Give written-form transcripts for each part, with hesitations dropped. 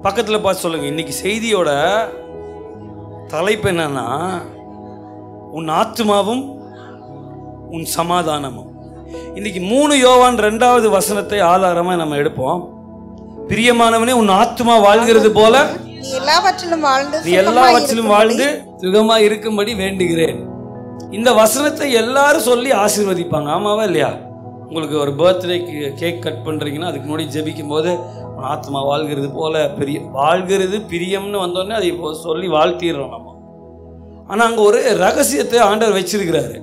பக்கத்தில் பார்த்து சொல்லுங்க, இன்னைக்கு செய்தியோட தலைப்பு என்னன்னா, உன் ஆத்துமாவும் உன் சமாதானமும். இன்னைக்கு 3 யோவான் 2வது வசனத்தை ஆதாரமாக நம்ம எடுப்போம். பிரியமானவனே, உன் ஆத்துமா வாழ்கிறது போல நீ எல்லாவற்றிலும் வாழ்ந்து சுகமா இருக்கும்படி வேண்டுகிறேன். இந்த வசனத்தை எல்லாரும் சொல்லி ஆசீர்வதிப்பாங்க, ஆமாவா இல்லையா? உங்களுக்கு ஒரு பர்த்டேக்கு கேக் கட் பண்ணுறீங்கன்னா அதுக்கு முன்னாடி ஜெபிக்கும் போது ஆத்மா வாழ்கிறது போல வாழ்கிறது பிரியம்னு வந்தோடனே அதை இப்போ சொல்லி வாழ்த்திடுறோம் நம்ம. ஆனால் அங்கே ஒரு ரகசியத்தை ஆண்டவர் வச்சிருக்கிறாரு.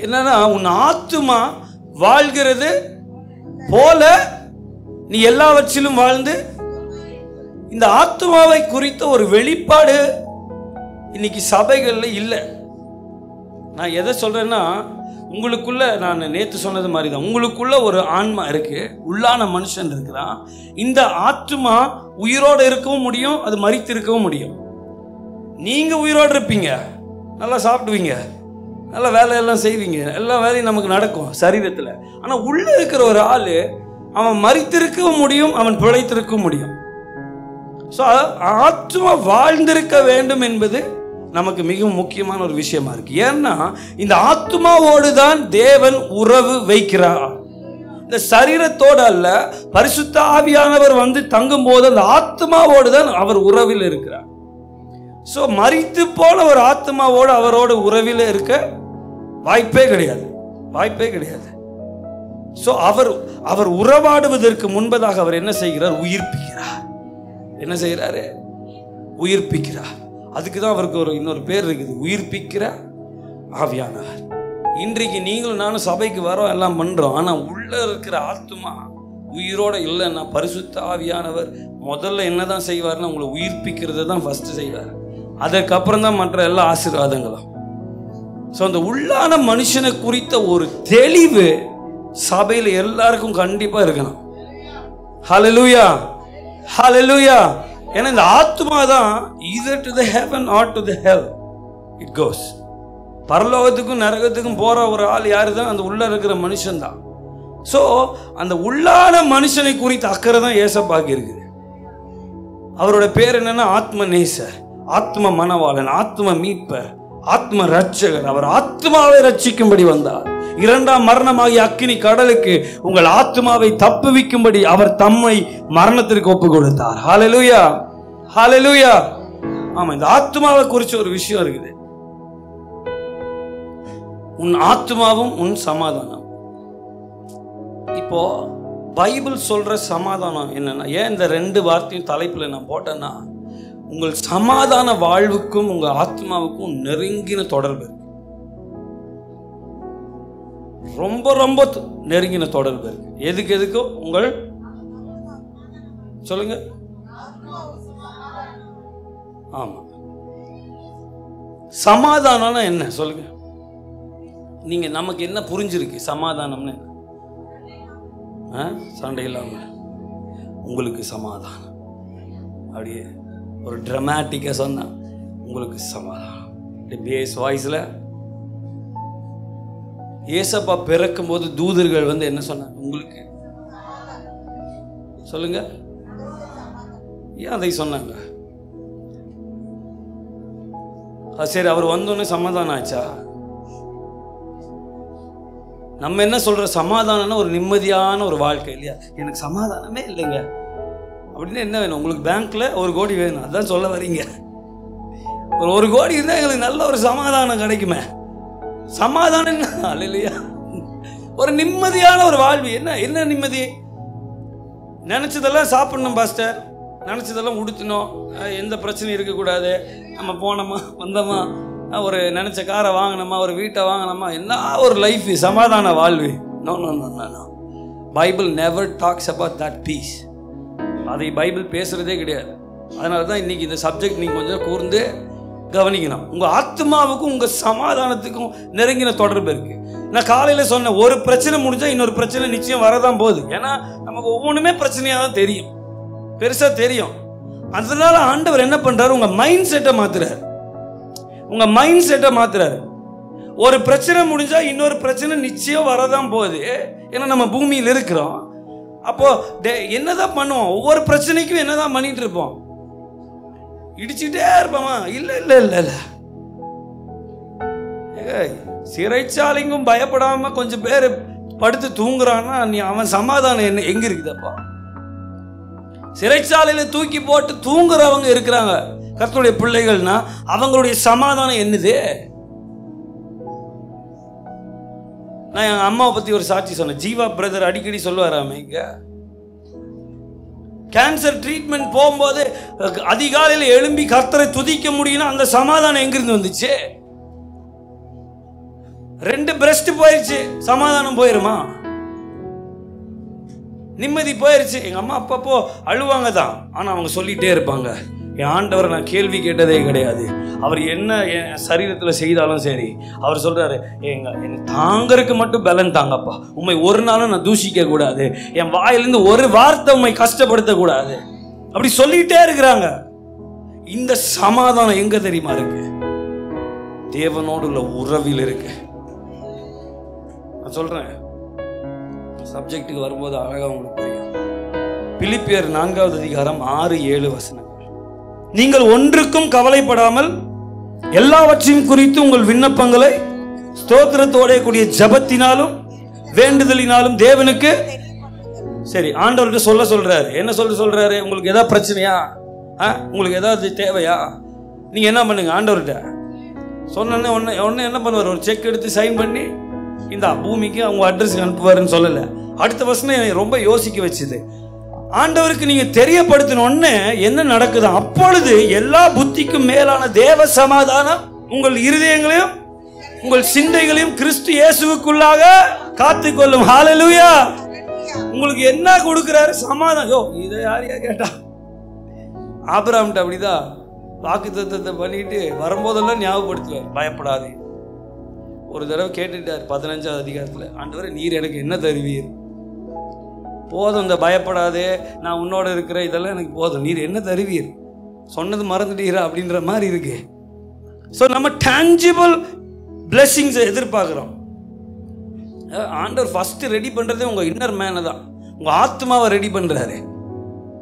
என்னன்னா, உன் ஆத்மா வாழ்கிறது போல நீ எல்லாவற்றிலும் வாழ்ந்து. இந்த ஆத்மாவை குறித்த ஒரு வெளிப்பாடு இன்னைக்கு சபைகளில் இல்லை. நான் எதை சொல்றேன்னா, உங்களுக்குள்ள நான் நேற்று சொன்னது மாதிரி தான், உங்களுக்குள்ள ஒரு ஆன்மா இருக்கு, உள்ளான மனுஷன் இருக்கிறான். இந்த ஆத்மா உயிரோடு இருக்கவும் முடியும், அது மரித்து இருக்கவும் முடியும். நீங்க உயிரோடு இருப்பீங்க, நல்லா சாப்பிடுவீங்க, நல்ல வேலையெல்லாம் செய்வீங்க, எல்லா வேலையும் நமக்கு நடக்கும் சரீரத்தில். ஆனால் உள்ள இருக்கிற ஒரு ஆள், அவன் மரித்திருக்கவும் முடியும், அவன் பிழைத்திருக்கவும் முடியும். ஸோ ஆத்மா வாழ்ந்திருக்க வேண்டும் என்பது நமக்கு மிகவும் முக்கியமான ஒரு விஷயமா இருக்கு. ஏன்னா இந்த ஆத்மாவோடு தான் தேவன் உறவு வைக்கிறார். இந்த சரீரத்தோடு அல்ல, பரிசுத்த ஆவியானவர் வந்து தங்கும் போது அந்த ஆத்மாவோடு தான் அவர் உறவில் இருக்கிறார். ஸோ மரித்து போன ஒரு ஆத்மாவோடு அவரோட உறவில் இருக்க வாய்ப்பே கிடையாது, வாய்ப்பே கிடையாது. ஸோ அவர் உறவாடுவதற்கு முன்பதாக அவர் என்ன செய்கிறார்? உயிர்ப்பிக்கிறார். என்ன செய்கிறாரு? உயிர்ப்பிக்கிறார். அதுக்கு தான் அவருக்கு இன்னொரு பேர் இருக்குது, உயிர்ப்பிக்கிற ஆவியானவர். இன்றைக்கு நீங்களும் நானும் சபைக்கு வரோம், எல்லாம் பண்றோம். ஆனால் உள்ள இருக்கிற ஆத்மா உயிரோட இல்லைன்னா பரிசுத்த ஆவியானவர் முதல்ல என்னதான் செய்வார்னா உங்களை உயிர்ப்பிக்கிறத தான் ஃபர்ஸ்ட் செய்வார். அதற்கப்புறம் தான் மற்ற எல்லா ஆசீர்வாதங்களும். ஸோ அந்த உள்ளான மனுஷனை குறித்த ஒரு தெளிவு சபையில் எல்லாருக்கும் கண்டிப்பாக இருக்கணும். ஹல்லேலூயா, ஹல்லேலூயா. ஏன்னா இந்த ஆத்மா தான் either to the heaven or to the hell it goes. பரலோகத்துக்கும் நரகத்துக்கும் போற ஒரு ஆள் யாரு தான்? அந்த உள்ள இருக்கிற மனுஷன் தான். ஸோ அந்த உள்ளான மனுஷனை குறித்த அக்கறை தான் ஏசப்பாக்கு இருக்குது. அவரோட பேர் என்னன்னா ஆத்ம நேசர், ஆத்ம மணவாளன், ஆத்ம மீட்பர், ஆத்ம ரட்சகர். அவர் ஆத்மாவை ரட்சிக்கும்படி வந்தார். 2ஆம் மரணமாகிய அக்கினி கடலுக்கு உங்கள் ஆத்மாவை தப்புவிக்கும்படி அவர் தம்மை மரணத்திற்கு ஒப்பு கொடுத்தார். ஹல்லேலூயா, ஹல்லேலூயா. ஆமா, இந்த ஆத்மாவை குறிச்ச ஒரு விஷயம் இருக்குது. உன் ஆத்மாவும் உன் சமாதானம். இப்போ பைபிள் சொல்ற சமாதானம் என்னன்னா, ஏன் இந்த 2 வார்த்தையும் தலைப்புல நான் போட்டேன்னா, உங்கள் சமாதான வாழ்வுக்கும் உங்க ஆத்மாவுக்கும் நெருங்கின தொடர்பு இருக்கு. ரொம்ப ரொம்ப நெருங்கின தொடர்பு இருக்கு. எதுக்கும் உங்கள் சொல்லுங்க. ஆமா, சமாதானம் என்ன சொல்லுங்க நீங்க. நமக்கு என்ன புரிஞ்சிருக்கு சமாதானம்னு? சண்டை இல்லாம உங்களுக்கு சமாதானம். அப்படியே ஒரு டிராமாட்டிக்கா சொன்னா உங்களுக்கு சமாதானம். பேஸ் வாய்ஸ்ல ஏசப்பா பிறக்கும் போது தூதர்கள் வந்து என்ன சொன்னாங்க? உங்களுக்கு சொல்லுங்க. ஏன் அதை சொன்னாங்க? சரி, அவர் வந்தோடனே சமாதானம் ஆச்சா? நம்ம என்ன சொல்ற சமாதானம்னா ஒரு நிம்மதியான ஒரு வாழ்க்கை இல்லையா? எனக்கு சமாதானமே இல்லைங்க அப்படின்னு என்ன வேணும் உங்களுக்கு? பேங்க்ல 1 கோடி வேணும், அதான் சொல்ல வரீங்க? ஒரு 1 கோடி இருந்தா எங்களுக்கு நல்ல ஒரு சமாதானம் கிடைக்குமே. சமாதானம் இல்லையா? ஒரு நிம்மதியான ஒரு வாழ்வு. என்ன நிம்மதி? நினைச்சதெல்லாம் சாப்பிடணும் பாஸ்டர், நினைச்சதெல்லாம் உடுத்தணும், எந்த பிரச்சனையும் இருக்கக்கூடாது, நம்ம போனோமா வந்தோமா, ஒரு நினைச்ச காரை வாங்கினோமா, ஒரு வீட்டை வாங்கினோமா, என்ன ஒரு லைஃப் சமாதான வாழ்வு? No no no no. Bible never talks about that peace. அதை பைபிள் பேசுறதே கிடையாது. அதனால தான் இன்னைக்கு இந்த சப்ஜெக்ட் நீங்க கொஞ்சம் கூர்ந்து கவனிக்கணும். உங்க ஆத்மாவுக்கும் உங்க சமாதானத்துக்கும் நெருங்கின தொடர்பு இருக்கு. நான் காலையில சொன்ன ஒரு பிரச்சனை முடிஞ்சா இன்னொரு பிரச்சனை நிச்சயம் வரதான் போகுது. ஏன்னா நமக்கு ஒவ்வொன்றுமே பிரச்சனையா தான் தெரியும், பெருசா தெரியும். அதனால ஆண்டவர் என்ன பண்றாரு? உங்க மைண்ட் செட்டை மாத்துறாரு. உங்க மைண்ட் செட்டை மாத்துறாரு. ஒரு பிரச்சனை முடிஞ்சா இன்னொரு பிரச்சனை நிச்சயம் வரதான் போகுது. ஏன்னா நம்ம பூமியில் இருக்கிறோம். அப்போ என்னதான் பண்ணுவோம்? ஒவ்வொரு பிரச்சனைக்கும் என்னதான் பண்ணிட்டு இருப்போம்? இடிச்சுட்டே இருப்பாமா? இல்ல இல்ல இல்ல இல்ல. சிறைச்சாலைக்கும் பயப்படாம கொஞ்சம் பேர் படுத்து தூங்குறான்னா நீ அவன் சமாதானம் என்ன எங்க இருக்குதப்பா? சிறைச்சாலையில தூக்கி போட்டு தூங்குறவங்க இருக்கிறாங்க கர்த்தருடைய பிள்ளைகள்னா, அவங்களுடைய சமாதானம் என்னது? நான் என் அம்மாவை பத்தி ஒரு சாட்சி சொன்னேன். ஜீவா பிரதர் அடிக்கடி சொல்லுவாராமே, இங்க கேன்சர் ட்ரீட்மெண்ட் போகும்போது அதிகாலையில் எழும்பி கர்த்தரை துதிக்க முடியும்னா அந்த சமாதானம் எங்கிருந்து வந்துச்சு? 2 பிரஸ்ட் போயிருச்சு, சமாதானம் போயிருமா? நிம்மதி போயிருச்சு. எங்க அம்மா அப்பப்போ அழுவாங்க தான், ஆனா அவங்க சொல்லிட்டே இருப்பாங்க, என் ஆண்டவரை நான் கேள்வி கேட்டதே கிடையாது, அவர் என்ன என் சரீரத்தில் செய்தாலும் சரி, அவர் சொல்றாரு, என்னை தாங்கறதுக்கு மட்டும் பலன் தாங்கப்பா, உண்மை ஒரு நாளும் நான் தூஷிக்க கூடாது, என் வாயிலிருந்து ஒரு வார்த்தை உண்மை கஷ்டப்படுத்த கூடாது, அப்படி சொல்லிட்டே இருக்கிறாங்க. இந்த சமாதானம் எங்க தெரியுமா இருக்கு? தேவனோடு உள்ள உறவில் இருக்கு. நான் சொல்றேன், சப்ஜெக்டுக்கு வரும்போது அழகா உங்களுக்கு புரியும். பிலிப்பியர் 4வது அதிகாரம் 6-7 வசனங்கள். நீங்கள் ஒன்றுக்கும் கவலைப்படாமல் எல்லாவற்றையும் குறித்து உங்கள் விண்ணப்பங்களை ஸ்தோத்திரத்தோட கூடிய ஜபத்தினாலும் வேண்டுதலினாலும் தேவனுக்கு, சரி, ஆண்டவர்கிட்ட சொல்றாரு. என்ன சொல்றாரு? உங்களுக்கு ஏதாவது பிரச்சனையா, உங்களுக்கு ஏதாவது தேவையா, நீங்க என்ன பண்ணுங்க, ஆண்டவர்கிட்ட சொன்ன உடனே என்ன பண்ணுவார்? ஒரு செக் எடுத்து சைன் பண்ணி இந்த பூமிக்கு அவங்க அட்ரஸ்க்கு அனுப்புவாருன்னு சொல்லல. அடுத்த வசனம் என்னை ரொம்ப யோசிக்க வச்சுது. ஆண்டவருக்கு நீங்க தெரியப்படுத்தின உடனே என்ன நடக்குது? அப்பொழுது எல்லா புத்திக்கும் மேலான தேவ சமாதானம் உங்கள் இருதயங்களையும் உங்கள் சிந்தைகளையும் கிறிஸ்து இயேசுவுக்குள்ளாக காத்துக்கொள்ளும். ஹல்லேலூயா. உங்களுக்கு என்ன கொடுக்கிறாரு? சமாதானம். இதை யாரையா கேட்டா, ஆபிரகாம்கிட்ட அப்படிதான் வாக்குத்தத்தத்தை பண்ணிட்டு வரும்போதெல்லாம் ஞாபகப்படுத்துவார், பயப்படாதே. ஒரு தடவை கேட்டுட்டார் 15வது அதிகாரத்தில், ஆண்டவரே நீர் எனக்கு என்ன தருவீர்? போதும், இந்த பயப்படாதே, நான் உன்னோட இருக்கிற, இதெல்லாம் எனக்கு போதும், நீர் என்ன தருவீர்? சொன்னது மறந்துட்டீரா அப்படின்ற மாதிரி இருக்கு. ஸோ நம்ம டான்ஜிபிள் பிளெஸிங்ஸை எதிர்பார்க்குறோம். ஆண்டவர் ஃபர்ஸ்ட் ரெடி பண்றதே உங்க இன்னர் மேனை தான், உங்க ஆத்மாவை ரெடி பண்றாரு,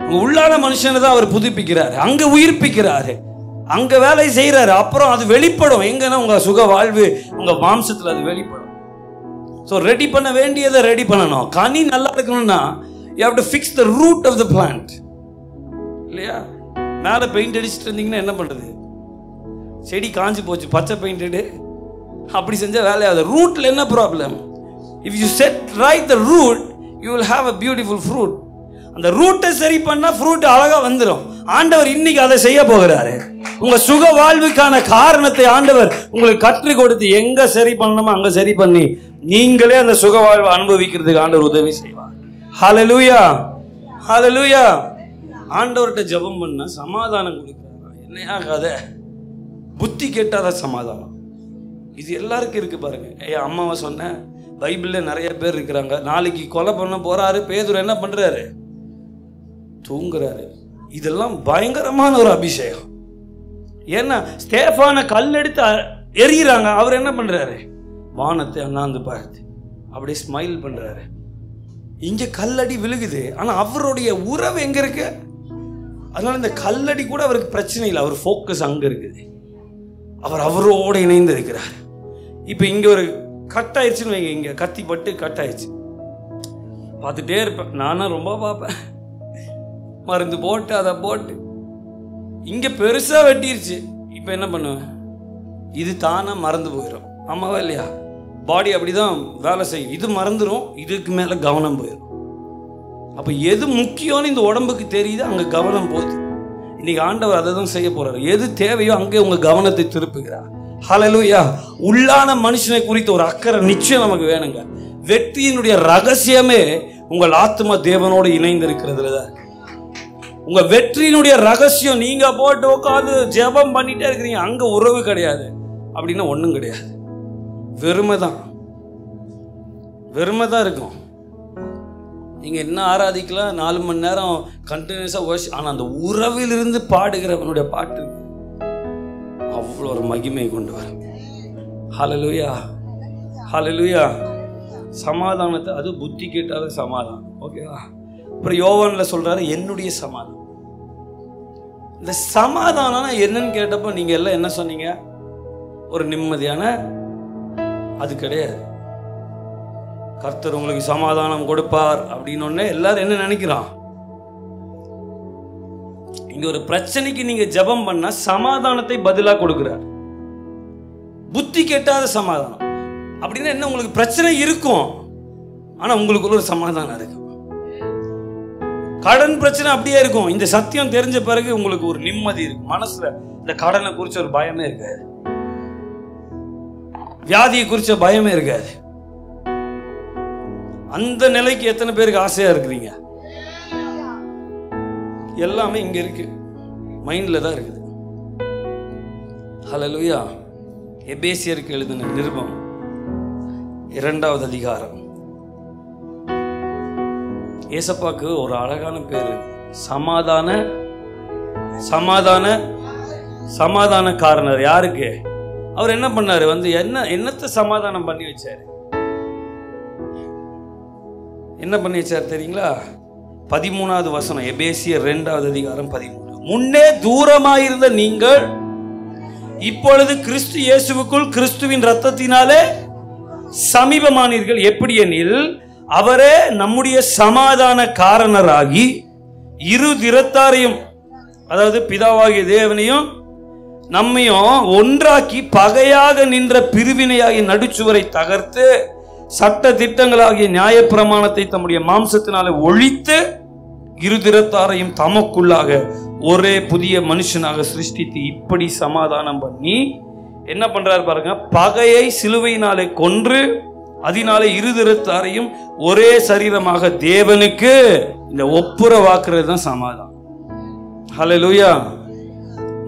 உங்க உள்ளான மனுஷனை தான் அவர் புதுப்பிக்கிறாரு, அங்க உயிர்ப்பிக்கிறாரு, அங்க வேலை செய்யறாரு. அப்புறம் அது வெளிப்படும் எங்கன்னா உங்க சுக வாழ்வு, உங்க மாம்சத்துல அது வெளிப்படும். ஸோ ரெடி பண்ண வேண்டியதை ரெடி பண்ணணும். கனி நல்லா இருக்கணும்னா you have to fix the root of the plant, இல்லையா? மேலே பெயிண்ட் அடிச்சுட்டு இருந்தீங்கன்னா என்ன பண்றது? செடி காஞ்சி போச்சு, பச்சை பெயிண்ட் அப்படி செஞ்சா வேலையாகுது. ரூட்ல என்ன problem? if you set right the root you will have a beautiful fruit. அந்த ரூட்டை சரி பண்ணா ஃப்ரூட் அழகா வந்துடும். ஆண்டவர் இன்னைக்கு அதை செய்ய போகிறாரு. உங்க சுக வாழ்வுக்கான காரணத்தை ஆண்டவர் உங்களுக்கு கற்றுக் கொடுத்து எங்க சரி பண்ணணுமோ அங்க சரி பண்ணி நீங்களே அந்த சுக வாழ்வை அனுபவிக்கிறதுக்கு ஆண்டவர் உதவி செய்வார். ஹல்லேலூயா, ஹல்லேலூயா. ஆண்டவர்கிட்ட ஜெபம் பண்ண சமாதானம் கொடுக்கிறார். என்னையா கதை? புத்தி கேட்டாத சமாதானம். இது எல்லாருக்கும் இருக்கு பாருங்க. அம்மாவை சொன்ன, பைபிள்ல நிறைய பேர் இருக்கிறாங்க. நாளைக்கு கொலை பண்ண போறாரு பேதுரு, என்ன பண்றாரு? தூங்குறாரு. இதெல்லாம் பயங்கரமான ஒரு அபிஷேகம். ஏன்னா ஸ்தேஃபான கல் எடுத்து எறிகிறாங்க, அவர் என்ன பண்றாரு? வானத்தை அண்ணாந்து பார்த்து அப்படியே ஸ்மைல் பண்றாரு. இங்க கல்லடி விழுகுது, ஆனா அவருடைய உறவு எங்க இருக்கு? அதனால இந்த கல்லடி கூட அவருக்கு பிரச்சனை இல்லை, அவர் ஃபோக்கஸ் அங்க இருக்குது, அவர் அவரோடு இணைந்து இருக்கிறார். இப்ப இங்க ஒரு கட் ஆயிடுச்சுன்னு வைங்க, இங்க கத்தி பட்டு கட் ஆயிடுச்சு, பார்த்துட்டே இருப்பேன். நானும் ரொம்ப பார்ப்பேன், மருந்து போட்டு அதை போட்டு இங்க பெருசா வெட்டிருச்சு. இப்ப என்ன பண்ணுவேன்? இது தானா மறந்து போயிடும். ஆமாவா இல்லையா? பாடி அப்படிதான் வேலை செய்யும். இது மறந்துடும், இதுக்கு மேல கவனம் போயிடும். அப்ப எது முக்கியம்னு இந்த உடம்புக்கு தெரியுது, அங்க கவனம் போகுது. இன்னைக்கு ஆண்டவர் அதை தான் செய்ய போறாரு. எது தேவையோ அங்கே உங்க கவனத்தை திருப்புகிறார். ஹல்லேலூயா. உள்ளான மனுஷனை குறித்த ஒரு அக்கறை நிச்சயம் நமக்கு வேணுங்க. வெற்றியினுடைய ரகசியமே உங்கள் ஆத்மா தேவனோடு இணைந்து இருக்கிறதுல தான். உங்க வெற்றியினுடைய ரகசியம் நீங்க போட்டு உட்காந்து ஜெபம் பண்ணிட்டே இருக்கிறீங்க, அங்க உறவு கிடையாது அப்படின்னா ஒண்ணும் கிடையாது. வெறுமைதான், வெறுமைதான் இருக்கும். நீங்க என்ன ஆராதிக்கலாம், 4 மணி நேரம் கண்டினியூஸா வர்ஷிப், ஆனா அந்த உறவிலிருந்து பாடுகிறவனுடைய பாட்டு அவ்வளோ ஒரு மகிமை கொண்டு வரும். ஹல்லேலூயா, ஹல்லேலூயா. சமாதானத்தை, அது புத்தி கேட்டாத சமாதானம். ஓகேவா? அப்புறம் யோவான்ல சொல்றாரு, என்னுடைய சமாதானம். இந்த சமாதானம் என்னன்னு கேட்டப்போ நீங்க எல்லாம் என்ன சொன்னீங்க? ஒரு நிம்மதியான, அது கிடையாது. கர்த்தர் உங்களுக்கு சமாதானம் கொடுப்பார் அப்படின்னு எல்லாரும் என்ன நினைக்கிறான்? இங்க ஒரு பிரச்சனைக்கு நீங்க ஜெபம் பண்ணா சமாதானத்தை பதிலா கொடுக்கிறார். புத்தி கெட்டாத சமாதானம் அப்படின்னா என்ன? உங்களுக்கு பிரச்சனை இருக்கும், ஆனா உங்களுக்குள்ள ஒரு சமாதானம் இருக்கு. கடன் பிரச்சனை அப்படியே இருக்கும், இந்த சத்தியம் தெரிஞ்ச பிறகு உங்களுக்கு ஒரு நிம்மதி இருக்கு. மனசுல இந்த கடனை குறிச்ச ஒரு பயமே இருக்காது, வியாதியை குறிச்ச பயமே இருக்காது. அந்த நிலைக்கு எத்தனை பேருக்கு ஆசையா இருக்கிறீங்க? எல்லாமே இங்க இருக்கு, மைண்ட்ல தான் இருக்குது. ஹல்லேலூயா. எபேசியருக்கு எழுதின நிருபம் 2வது அதிகாரம். ஏசப்பாக்கு ஒரு அழகான பேரு, சமாதான சமாதான சமாதானக்காரனர். யாருக்கு? அவர் என்ன பண்ணாரு? என்னத்தை சமாதானம் பண்ணி வச்சாரு? என்ன பண்ணி வச்சார் தெரியுங்களா? 13வது வசனம், எபேசியர் 2வது அதிகாரம் 13. முன்னே தூரமாயிருந்த நீங்கள் இப்பொழுது கிறிஸ்து இயேசுவுக்குள் கிறிஸ்துவின் இரத்தத்தினாலே சமீபமானீர்கள். எப்படி எனில் அவரே நம்முடைய சமாதான காரணராகி இரு திறத்தாரையும், அதாவது பிதாவாகிய தேவனையும் நம்மையும் ஒன்றாக்கி பகையாக நின்ற பிரிவினையாகிய நடுச்சுவரை தகர்த்து சட்ட திட்டங்களாகிய நியாயப்பிரமாணத்தை தம்முடைய மாம்சத்தினாலே ஒழித்து இரு திறத்தாரையும் தமக்குள்ளாக ஒரே புதிய மனுஷனாக சிருஷ்டித்து இப்படி சமாதானம் பண்ணி என்ன பண்றாரு பாருங்க? பகையை சிலுவையினாலே கொன்று அதனாலே இரு திறத்தாரையும் ஒரே சரீரமாக தேவனுக்கு இந்த ஒப்புரவாக்குறது தான் சமாதானம். ஹல்லேலூயா.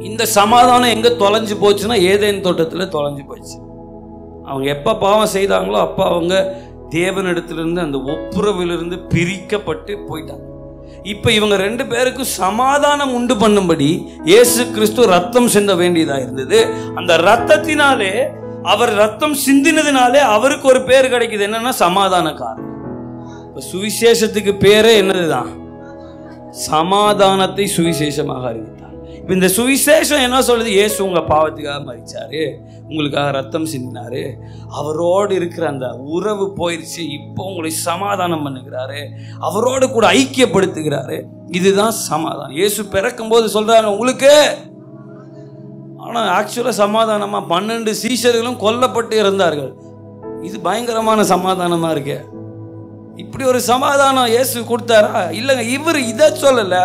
இந்த சமாதானம் எங்க தொலைஞ்சு போச்சுன்னா ஏதேன் தோட்டத்துல தொலைஞ்சு போச்சு. அவங்க எப்ப பாவம் செய்தாங்களோ அப்ப அவங்க தேவனிடத்திலிருந்து அந்த ஒப்புரவிலிருந்து பிரிக்கப்பட்டு போயிட்டாங்க. இப்ப இவங்க 2 பேருக்கும் சமாதானம் உண்டு பண்ணும்படி இயேசு கிறிஸ்து ரத்தம் சிந்த வேண்டியதா இருந்தது. அந்த ரத்தத்தினாலே, அவர் ரத்தம் சிந்தினதினாலே அவருக்கு ஒரு பேர் கிடைக்குது. என்னன்னா சமாதானக்காரர். சுவிசேஷத்துக்கு பேரே என்னதுதான்? சமாதானத்தை சுவிசேஷமாக அறிவித்தார். இப்ப இந்த சுவிசேஷம் என்ன சொல்லுது? இயேசு உங்க பாவத்துக்காக மரிச்சாரு, உங்களுக்காக ரத்தம் சிந்தினாரு, அவரோடு இருக்கிற அந்த உறவு போயிருச்சு, இப்போ உங்களை சமாதானம் பண்ணுகிறாரு, அவரோடு கூட ஐக்கியப்படுத்துகிறாரு. இதுதான் சமாதானம். இயேசு பிறக்கும் போது சொல்றாங்க உங்களுக்கு, ஆனா ஆக்சுவலா சமாதானமா 12 சீஷர்களும் கொல்லப்பட்டு இருந்தார்கள். இது பயங்கரமான சமாதானமா இருக்கு. இப்படி ஒரு சமாதானம் இயேசு கொடுத்தாரா? இல்லைங்க. இவர் இதை சொல்லல,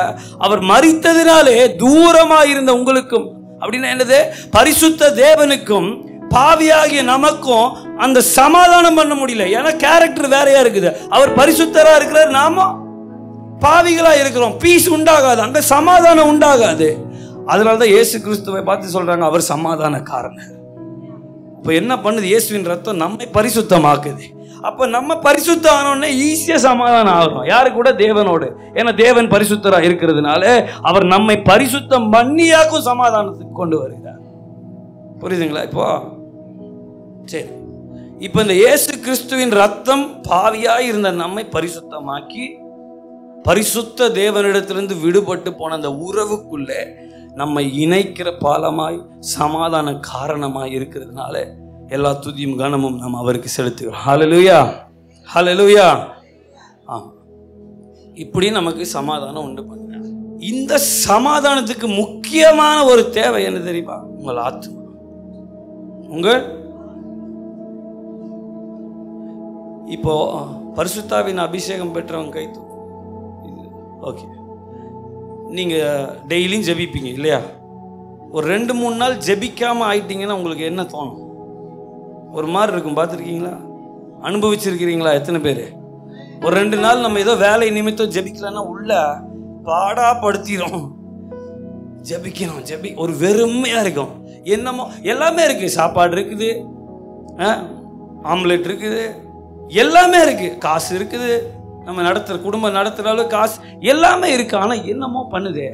அவர் மரித்ததினாலே தூரமா இருந்த உங்களுக்கும், அப்படின்னா என்னது? பரிசுத்த தேவனுக்கும் பாவியாகிய நமக்கும் அந்த சமாதானம் பண்ண முடியல. ஏன்னா கேரக்டர் வேறையா இருக்குது. அவர் பரிசுத்தரா இருக்கிறார், நாம பாவிகளா இருக்கிறோம். பீஸ் உண்டாகாது, அந்த சமாதானம் உண்டாகாது. அதனாலதான் இயேசு கிறிஸ்துவை பார்த்து சொல்றாங்க அவர் சமாதானக்காரன். இப்ப என்ன பண்ணுது? இயேசுவின் ரத்தம் நம்மை பரிசுத்தமாக்குது. அப்ப நம்ம பரிசுத்தம் ஆனோடனே ஈஸியா சமாதானம் ஆகிறோம். யாரு கூட? தேவனோடு. ஏன்னா தேவன் பரிசுத்தரா இருக்கிறதுனால அவர் நம்மை பரிசுத்தம் பண்ணியாக்கும் சமாதானத்துக்கு கொண்டு வருகிறார். புரியுதுங்களா? இப்போ சரி, இப்ப இந்த இயேசு கிறிஸ்துவின் ரத்தம் பாவியாய் இருந்த நம்மை பரிசுத்தமாக்கி பரிசுத்த தேவனிடத்திலிருந்து விடுபட்டு போன அந்த உறவுக்குள்ளே நம்மை இணைக்கிற பாலமாய் சமாதான காரணமாய் இருக்கிறதுனால எல்லா துதியும் கனமும் நாம் அவருக்கு செலுத்துகிறோம். ஹல்லேலூயா, ஹல்லேலூயா. ஆமா, இப்படி நமக்கு சமாதானம் உண்டு பண்ணுறாங்க. இந்த சமாதானத்துக்கு முக்கியமான ஒரு தேவை என்ன தெரியுமா? உங்கள் ஆத்மா. உங்கள் இப்போ பரிசுத்தாவின் அபிஷேகம் பெற்றவங்க கை தூக்கும். ஓகே, நீங்க டெய்லியும் ஜெபிப்பீங்க இல்லையா? ஒரு 2-3 நாள் ஜெபிக்காம ஆயிட்டீங்கன்னா உங்களுக்கு என்ன தோணும்? ஒரு மாதிரி இருக்கும். பார்த்துருக்கீங்களா? அனுபவிச்சிருக்கிறீங்களா? எத்தனை பேர்? ஒரு 2 நாள் நம்ம ஏதோ வேலை நிமித்தம் ஜெபிக்கலன்னா உள்ள பாடா படுத்திடும். ஜெபிக்கணும், ஒரு வெறுமையா இருக்கும். என்னமோ எல்லாமே இருக்கு. சாப்பாடு இருக்குது, ஆம்லெட் இருக்குது, எல்லாமே இருக்கு, காசு இருக்குது, நம்ம நடத்துற குடும்பம் நடத்துற அளவு காசு எல்லாமே இருக்கு. ஆனா என்னமோ பண்ணுதே.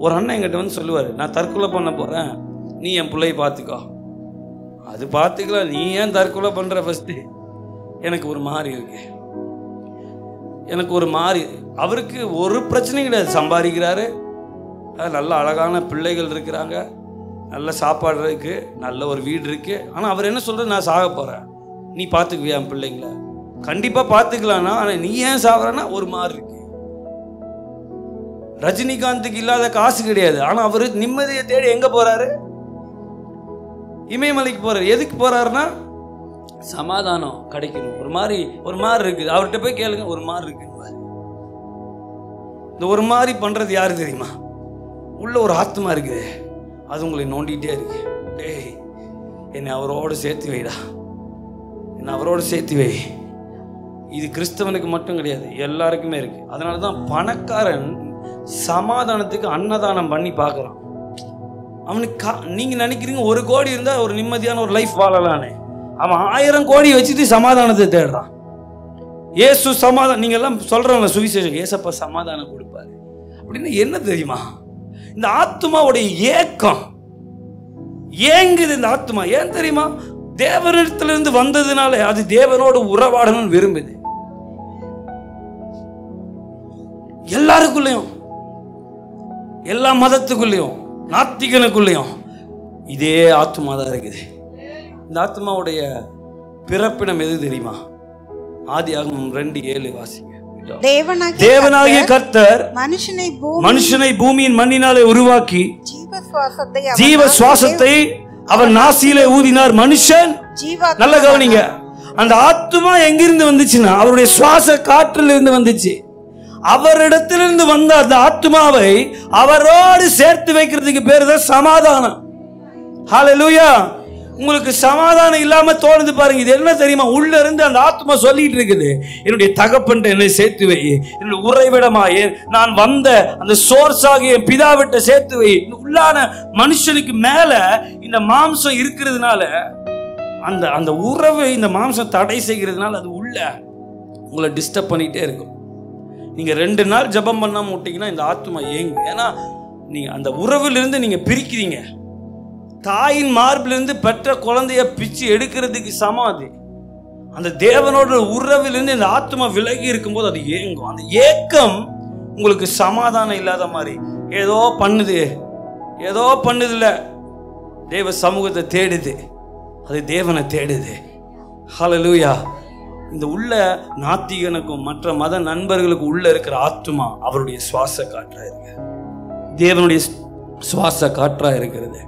ஒரு அண்ணன் என்கிட்ட வந்து சொல்லுவாரு, நான் தற்கொலை பண்ண போறேன், நீ என் பிள்ளையை பார்த்துக்கோ. அது பார்த்துக்கலாம், நீ ஏன் தற்கொலை பண்ற? ஃபர்ஸ்ட் எனக்கு ஒரு மாதிரி இருக்கு, எனக்கு ஒரு மாதிரி. அவருக்கு ஒரு பிரச்சனையும் கிடையாது, சம்பாதிக்கிறாரு, நல்ல அழகான பிள்ளைகள் இருக்கிறாங்க, நல்ல சாப்பாடு இருக்கு, நல்ல ஒரு வீடு இருக்கு. ஆனால் அவர் என்ன சொல்ற, நான் சாக போறேன், நீ பார்த்துக்குவியா என் பிள்ளைங்கள? கண்டிப்பாக பார்த்துக்கலான்னா, ஆனால் நீ ஏன் சாகுறன்னா ஒரு மாதிரி இருக்கு. ரஜினிகாந்துக்கு இல்லாத காசு கிடையாது, ஆனால் அவர் நிம்மதியை தேடி எங்க போறாரு? இமயமலைக்கு போறாரு. எதுக்கு போறாருன்னா சமாதானம் கிடைக்கணும். ஒரு மாதிரி இருக்குது. அவர்கிட்ட போய் கேளுங்க, ஒரு மாதிரி இருக்கு. இந்த ஒரு மாதிரி பண்றது யாரு தெரியுமா? உள்ள ஒரு ஆத்மா இருக்குது, அது உங்களை நோண்டிகிட்டே இருக்கு. டேய், என்னை அவரோடு சேர்த்து வைடா, என்னை அவரோடு சேர்த்து வை. இது கிறிஸ்தவனுக்கு மட்டும் கிடையாது, எல்லாருக்குமே இருக்கு. அதனால தான் பணக்காரன் சமாதானத்துக்கு அன்னதானம் பண்ணி பார்க்குறான். அவனுக்கு நீங்க நினைக்கிறீங்க 1 கோடி இருந்தா ஒரு நிம்மதியான ஒரு லைஃப் வாழலான்னு, அவன் 1000 கோடி வச்சுட்டு சமாதானத்தை தேடுறான். ஏசு சமாதானம், நீங்க எல்லாம் சொல்றவங்க சுவிசேஷம், ஏசப்பா சமாதானம் கொடுப்பாரு அப்படின்னு. என்ன தெரியுமா? இந்த ஆத்மாவுடைய ஏக்கம் ஏங்குது. இந்த ஆத்மா ஏன் தெரியுமா? தேவனிடத்திலிருந்து வந்ததுனால அது தேவனோடு உறவாடணும்னு விரும்புது. எல்லாருக்குள்ளயும், எல்லா மதத்துக்குள்ளயும், நாத்திகனுக்குள்ளயும் இதே ஆத்மா தான் இருக்குது. இந்த ஆத்மாவுடைய பிறப்பினம் எது தெரியுமா? ஆதியாகமம் 2:7 வாசிங்க. தேவனாகிய கர்த்தர் மனுஷனை பூமியின் மண்ணினாலே உருவாக்கி ஜீவ சுவாசத்தை அவர் நாசியிலே ஊதினார். மனுஷன், நல்ல கவனிங்க, அந்த ஆத்மா எங்கிருந்து வந்துச்சுன்னா அவருடைய சுவாச காற்றில் இருந்து வந்துச்சு. அவரிடத்திலிருந்து வந்த அந்த ஆத்மாவை அவரோடு சேர்த்து வைக்கிறதுக்கு பேரு தான் சமாதானம். ஹல்லேலூயா. உங்களுக்கு சமாதானம் இல்லாம தோணுது பாருங்க, இது என்ன தெரியுமா? உள்ள இருந்து அந்த ஆத்மா சொல்லிட்டு இருக்குது, என்னுடைய தகப்பன் என்னை சேர்த்து வை, என்னுடைய உறைவிடமாய் நான் வந்த அந்த சோர்ஸ் ஆகிய பிதாவிட்ட சேர்த்து வை. உள்ளான மனுஷனுக்கு மேல இந்த மாம்சம் இருக்கிறதுனால, அந்த அந்த உறவை இந்த மாம்சம் தடை செய்கிறதுனால அது உள்ள உங்களை டிஸ்டர்ப் பண்ணிட்டே இருக்கும். நீங்க 2 நாள் ஜெபம் பண்ணாம விட்டீங்கன்னா இந்த ஆத்மா ஏங்கு. ஏன்னா நீங்க அந்த உறவிலிருந்து நீங்க பிரிக்கிறீங்க. தாயின் மார்பிலிருந்து பெற்ற குழந்தைய பிச்சு எடுக்கிறதுக்கு சமம் அது. அந்த தேவனோட உறவிலிருந்து இந்த ஆத்மா விலகி இருக்கும்போது அது ஏங்கும். அந்த ஏக்கம் உங்களுக்கு சமாதானம் இல்லாத மாதிரி ஏதோ பண்ணுதுல, தேவ சமூகத்தை தேடுது, அது தேவனை தேடுது. ஹல்லேலூயா. இந்த உள்ள நாத்திகனுக்கும் மற்ற மத நண்பர்களுக்கு உள்ள இருக்கிற ஆத்மா அவருடைய சுவாச காற்றா இருக்கு, தேவனுடைய சுவாச காற்றா இருக்கிறது.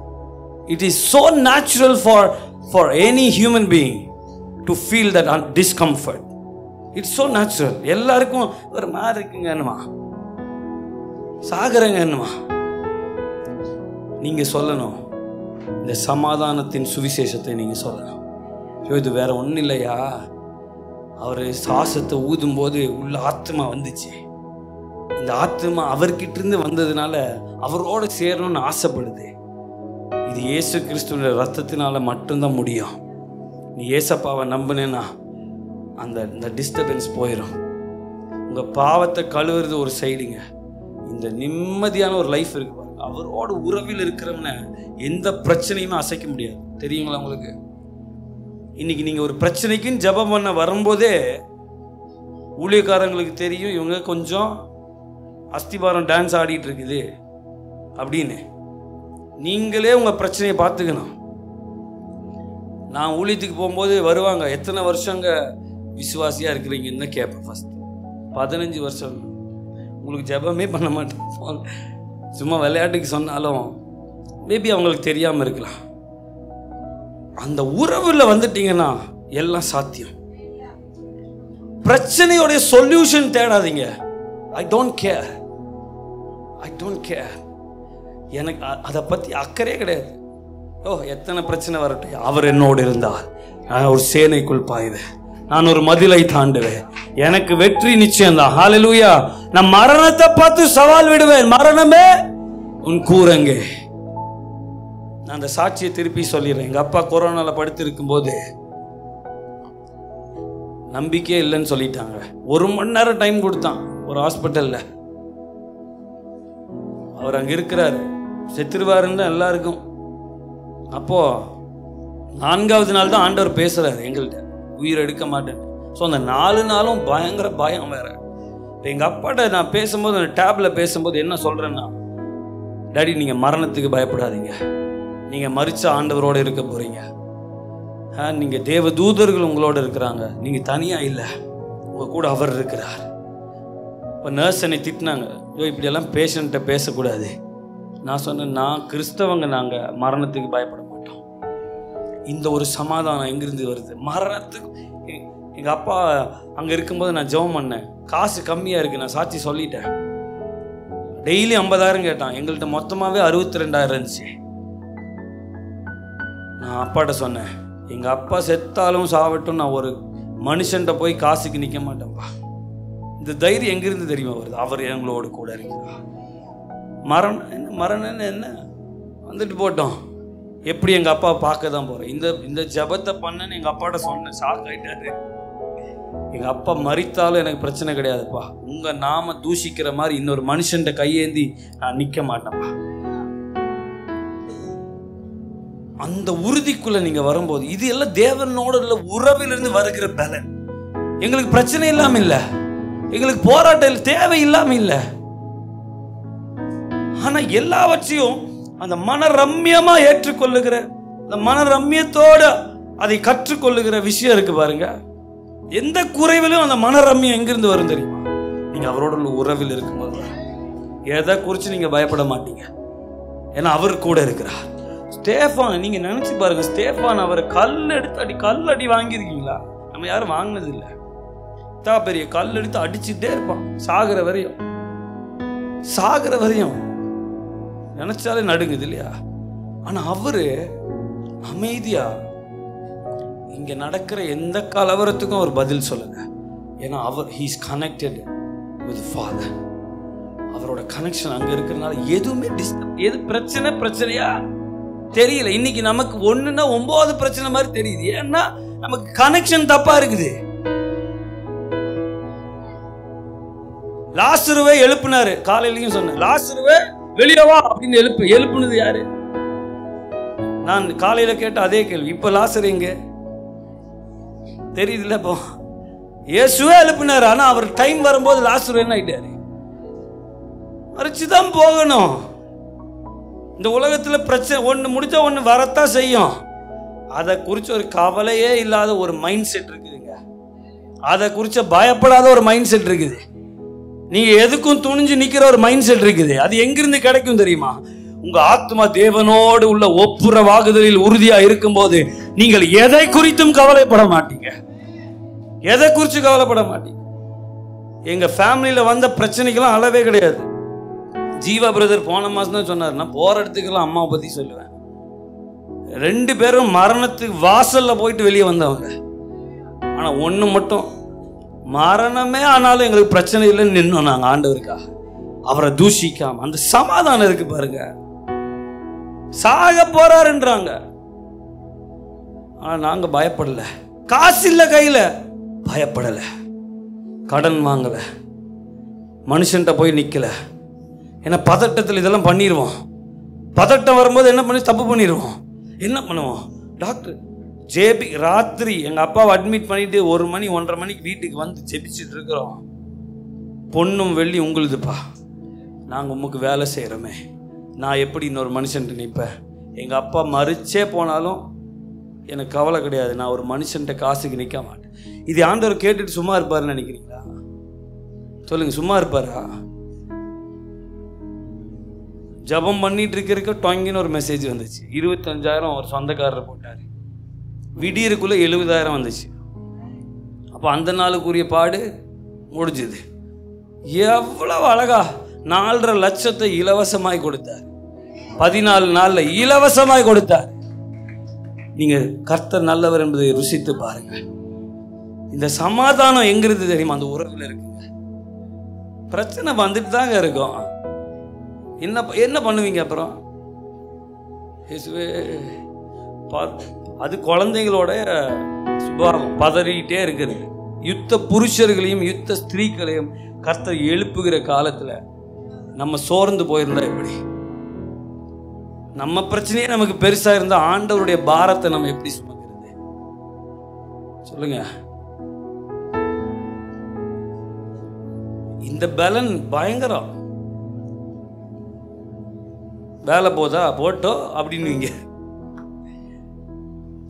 It is so natural for any human being to feel that discomfort. It's so natural. எல்லாருக்கும் ஒரு மாதிரி இருக்குங்க, என்னமா சாகரங்க, என்னமா நீங்க சொல்லணும். இந்த சமாதானத்தின் சுவிசேஷத்தை நீங்க சொல்லணும். இது வேற ஒன்றும் இல்லையா, அவர் சுவாசத்தை ஊதும் போது உள்ள ஆத்மா வந்துச்சு. இந்த ஆத்மா அவர்கிட்ட இருந்து வந்ததுனால அவரோட சேரணும்னு ஆசைப்படுது. இது இயேசு கிறிஸ்துவோட ரத்தத்தினால மட்டும்தான் முடியும். நீ ஏசப்பாவை நம்பினேன்னா அந்த டிஸ்டர்பன்ஸ் போயிடும். உங்க பாவத்தை கழுவுறது ஒரு சைடுங்க, இந்த நிம்மதியான ஒரு லைஃப் இருக்கு பாருங்க. அவரோட உறவில் இருக்கிறவன எந்த பிரச்சனையுமே அசைக்க முடியாது. தெரியுங்களா உங்களுக்கு? இன்னைக்கு நீங்க ஒரு பிரச்சனைக்குன்னு ஜெபம் பண்ண வரும்போதே ஊழியக்காரங்களுக்கு தெரியும், இவங்க கொஞ்சம் அஸ்திபாரம் டான்ஸ் ஆடிட்டு இருக்குது அப்படின்னு. நீங்களே உங்க பிரச்சனையை பார்த்துக்கணும். நான் ஊழியத்துக்கு போகும்போது வருவாங்க, எத்தனை வருஷங்க விசுவாசியா இருக்கிறீங்கன்னு தான் கேட்பேன். ஃபர்ஸ்ட் 15 வருஷம். உங்களுக்கு ஜெபமே பண்ண மாட்டேன், சும்மா விளையாட்டுக்கு சொன்னாலும் மேபி அவங்களுக்கு தெரியாம இருக்கலாம். அந்த உறவுல வந்துட்டீங்கன்னா எல்லாம் சாத்தியம். பிரச்சனையோட சொல்யூஷன் தேடாதீங்க. ஐ டோன்ட் கேர், எனக்கு அதை பத்தி அக்கறையே கிடையாது. எத்தனை பிரச்சனை வரட்டும், அவர் என்னோடு இருந்தால் நான் ஒரு சேனைக்குள் பாய்வேன், நான் ஒரு மதிலை தாண்டுவேன், எனக்கு வெற்றி நிச்சயம் தான். ஹல்லேலூயா. நான் மரணத்தை பார்த்து சவால் விடுவேன், மரணமே உன் கூரங்கே. நான் அந்த சாட்சியை திருப்பி சொல்லிடுறேன். எங்க அப்பா கொரோனால படுத்து இருக்கும் போது நம்பிக்கையே இல்லைன்னு சொல்லிட்டாங்க. 1 மணி நேரம் டைம் கொடுத்தான் ஒரு ஹாஸ்பிட்டல்ல. அவர் அங்க இருக்கிறாரு, செத்துருவாருன்னு தான் எல்லாருக்கும். அப்போ 4வது நாள் தான் ஆண்டவர் பேசுறாரு எங்கள்கிட்ட, உயிர் எடுக்க மாட்டேன். ஸோ அந்த 4 நாளும் பயங்கர பயம் வேற. எங்க அப்பாட்ட நான் பேசும்போது, அந்த டேப்ல பேசும்போது என்ன சொல்றேன்னா, டாடி நீங்கள் மரணத்துக்கு பயப்படாதீங்க, நீங்கள் மரிச்ச ஆண்டவரோடு இருக்க போகிறீங்க, நீங்கள் தேவ தூதர்கள் உங்களோட இருக்கிறாங்க, நீங்கள் தனியாக இல்லை, உங்கள் கூட அவர் இருக்கிறார். இப்போ நர்ஸ் என்னை திட்டினாங்க, இப்படியெல்லாம் பேஷண்ட்டை பேசக்கூடாது. நான் சொன்னேன், நான் கிறிஸ்தவங்க, நாங்கள் மரணத்துக்கு பயப்பட மாட்டோம். இந்த ஒரு சமாதானம் எங்கிருந்து வருது? மரணத்துக்கு எங்கள் அப்பா அங்கே இருக்கும்போது நான் ஜெபம் பண்ணேன், காசு கம்மியாக இருக்குது, நான் சாட்சி சொல்லிட்டேன். டெய்லி 50,000 கேட்டான், எங்கள்கிட்ட மொத்தமாகவே 62,000 இருந்துச்சு. நான் அப்பாட்ட சொன்னேன், எங்கள் அப்பா செத்தாலும் சாவட்டும், நான் ஒரு மனுஷன்ட்ட போய் காசுக்கு நிற்க மாட்டேன்ப்பா. இந்த தைரியம் எங்கிருந்து தெரியுமா வருது? அவர் எங்களோடு கூட இருக்கிறார். மரணம் என்ன வந்துட்டு போட்டோம், எப்படி எங்கள் அப்பா பார்க்க தான் போகிறேன். இந்த ஜபத்தை பண்ணேன்னு எங்கள் அப்பாட்ட சொன்னேன், ஷாக் ஆகிட்டாரு. எங்கள் அப்பா மரித்தாலும் எனக்கு பிரச்சனை கிடையாதுப்பா, உங்கள் நாம தூஷிக்கிற மாதிரி இன்னொரு மனுஷன்ட்ட கையேந்தி நான் நிற்க மாட்டேன்ப்பா. அந்த உறுதிக்குள்ள நீங்க வரும்போது, இது எல்லாம் தேவனோட உள்ள உறவிலிருந்து வருகிற பலன். எங்களுக்கு பிரச்சனை இல்லாம இல்ல, எங்களுக்கு போராட்டம் தேவை இல்லாம இல்ல, ஆனா எல்லாவற்றையும் அந்த மன ரம்யமா ஏற்றுக்கொள்ளுகிற, அந்த மன ரம்யத்தோட அதை கற்றுக்கொள்ளுகிற விஷயம் இருக்கு பாருங்க. எந்த குறைவிலும் அந்த மன ரம்யம் எங்கிருந்து வரும் தெரியுமா? நீங்க அவரோட உள்ள உறவில் இருக்கும்போது எதை குறித்து நீங்க பயப்பட மாட்டீங்க, ஏன்னா அவர் கூட இருக்கிறார். ஸ்டேஃபான் நீங்க நினைச்சு பாருங்க, ஸ்டேஃபான் அவரை கல் அடி வாங்கியிருக்கீங்களா? நம்ம யாரும் வாங்கினது இல்லை. பெரிய கல் எடுத்து அடிச்சுட்டே இருப்பான் சாகிற வரையும் நினைச்சாலே நடுங்குது இல்லையா? ஆனா அவரு அமைதியா இங்க நடக்கிற எந்த கலவரத்துக்கும் அவர் பதில் சொல்லுங்க, ஏன்னா அவர் he is connected with Father. அவரோட கனெக்ஷன் அங்க இருக்கிறதுனால எதுவுமே எது பிரச்சனையா தெரியல. இன்னைக்கு நமக்கு 1ன்னா 9 பிரச்சனை மாதிரி தெரியுது, ஏன்னா நமக்கு கனெக்ஷன் தப்பா இருக்குது. லாசருவை எழுப்புனாரு, காலையிலையும் சொன்னேன், லாசருவை வெளியே வா அப்படின்னு எழுப்புனது யாரு? நான் காலையில கேட்ட அதே கேள்வி. இப்ப லாசர் எங்க தெரியுதுல்ல? இப்போ இயேசுவே எழுப்பினாரு, ஆனா அவர் டைம் வரும்போது லாசர் என்ன ஆயிட்டாரு? மறிச்சுதான் போகணும். இந்த உலகத்துல பிரச்சனை ஒண்ணு முடிச்சா ஒண்ணு வரத்தான் செய்யும். அதை குறிச்சு ஒரு கவலையே இல்லாத ஒரு மைண்ட் செட் இருக்குதுங்க. அதை குறிச்ச பயப்படாத ஒரு மைண்ட் செட் இருக்குது. நீங்க எதுக்கும் துணிஞ்சு நிக்கிற ஒரு மைண்ட் செட் இருக்குது. அது எங்கிருந்து கிடைக்கும் தெரியுமா? உங்க ஆத்மா தேவனோடு உள்ள ஒப்புரவாகுதலில் உறுதியா இருக்கும் போது நீங்கள் எதை குறித்தும் கவலைப்பட மாட்டீங்க, எதை குறித்து கவலைப்பட மாட்டீங்க. எங்க ஃபேமிலியில வந்த பிரச்சனைக்கெல்லாம் அளவே கிடையாது. ஜீவா பிரதர் போன மாசம் தான் சொன்னார், நான் போற இடத்துக்கெல்லாம் அம்மாவை பத்தி சொல்லுவேன். 2 பேரும் மரணத்துக்கு வாசல்ல போயிட்டு வெளியே வந்தவங்க. ஆனா ஒண்ணு மட்டும், மரணமே ஆனாலும் எங்களுக்கு பிரச்சனை இல்லைன்னு நின்னோம் நாங்க ஆண்டவருக்கா. அவரை தூஷிக்காம அந்த சமாதானம் இருக்கு பாருங்க. சாக போறாருன்றாங்க, ஆனா நாங்க பயப்படல. காசு இல்ல கையில, பயப்படல. கடன் வாங்கல, மனுஷன்ட்ட போய் நிக்கல. ஏன்னா பதட்டத்தில் இதெல்லாம் பண்ணிடுவோம். பதட்டம் வரும்போது என்ன பண்ணி தப்பு பண்ணிடுவோம். என்ன பண்ணுவோம்? டாக்டர் ஜேபி ராத்திரி எங்க அப்பாவை அட்மிட் பண்ணிட்டு 1 மணி 1:30 மணிக்கு வீட்டுக்கு வந்து ஜெபிச்சுட்டு இருக்கிறோம். பொண்ணும் வெள்ளி உங்களுதுப்பா, நாங்கள் உமக்கு வேலை செய்கிறோமே, நான் எப்படி இன்னொரு மனுஷன்ட்டு நிற்பேன்? எங்கள் அப்பா மறிச்சே போனாலும் எனக்கு கவலை கிடையாது, நான் ஒரு மனுஷன்ட்ட காசுக்கு நிற்க மாட்டேன். இது ஆண்டவர் கேட்டுட்டு சும்மா இருப்பாருன்னு நினைக்கிறீங்களா? சொல்லுங்க, சும்மா இருப்பாரா? ஜபம் பண்ணிட்டு இருக்க டொங்கின்னு ஒரு மெசேஜ் வந்துச்சு. 25,000 ஒரு சொந்தக்காரர் போட்டார். விடியருக்குள்ள 70,000 வந்துச்சு. அப்போ அந்த நாளுக்குரிய பாடு முடிஞ்சுது. எவ்வளவு அழகா 4.5 லட்சத்தை இலவசமாய் கொடுத்தார். 14 நாள்ல இலவசமாய் கொடுத்தார். நீங்க கர்த்தர் நல்லவர் என்பதை ருசித்து பாருங்க. இந்த சமாதானம் எங்கிருந்து தெரியுமா? அந்த உறவுல இருக்குங்க. பிரச்சனை வந்துட்டு தாங்க இருக்கும். என்ன பண்ணுவீங்க அப்புறம்? அது குழந்தைங்களோட சுபாவம், பதறிக்கிட்டே இருக்குது. யுத்த புருஷர்களையும் யுத்த ஸ்திரீகளையும் கர்த்தர் எழுப்புகிற காலத்துல நம்ம சோர்ந்து போயிருந்தா எப்படி? நம்ம பிரச்சனையே நமக்கு பெருசா இருந்தா ஆண்டவருடைய பாரத்தை நம்ம எப்படி சுமக்கிறது? சொல்லுங்க. இந்த பலன் பயங்கரம். வேலை போதா போட்டோ அப்படின்னுவீங்க.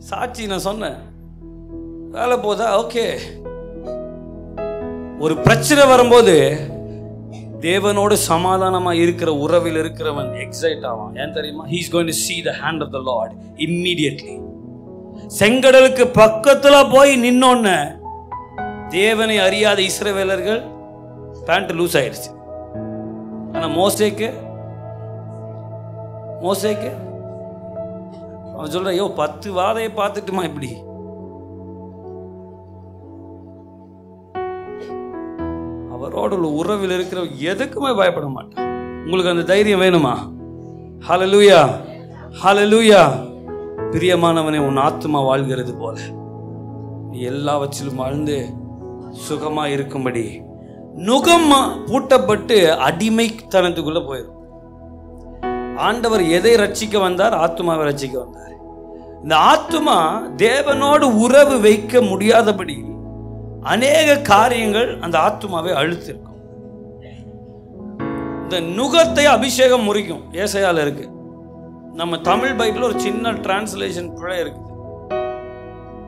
சாட்சி நான் சொன்னேன், வேலை போதா ஓகே. ஒரு பிரச்சனை வரும்போது தேவனோடு சமாதானமா இருக்கிற உறவில் இருக்கிறவன் எக்ஸைட் ஆவான். ஏன் தெரியுமா? he is going to see the hand of the Lord immediately. செங்கடலுக்கு பக்கத்துல போய் நின்னோன்ன தேவனை அறியாத இஸ்ரவேலர்கள் பேண்ட் லூஸ் ஆயிடுச்சு. ஆனா மோசேக்கு அவன் சொல்ற, ஐயோ 10 வாதையை பார்த்துட்டுமா இப்படி? அவரோட உறவில் இருக்கிற எதுக்குமே பயப்பட மாட்டான். உங்களுக்கு அந்த தைரியம் வேணுமா? ஹல்லேலூயா, ஹல்லேலூயா. பிரியமானவனே, உன் ஆத்துமா வாழ்கிறது போல நீ எல்லாவற்றிலும் வாழ்ந்து சுகமா இருக்கும்படி நுகம் பூட்டப்பட்டு அடிமைத்தனத்துக்குள்ள போயிடும். ஆண்டவர் எதை ரட்சிக்க வந்தார்? ஆத்துமாவை ரட்சிக்க வந்தார். இந்த ஆத்துமா தேவனோடு உறவு வைக்க முடியாதபடி அநேக காரியங்கள் அந்த ஆத்துமாவை அழுத்திருக்கும். இந்த நுகத்தை அபிஷேகம் முறிக்கும். ஏசாயால இருக்கு. நம்ம தமிழ் பைபிள் ஒரு சின்ன டிரான்ஸ்லேஷன் பிழை இருக்குது.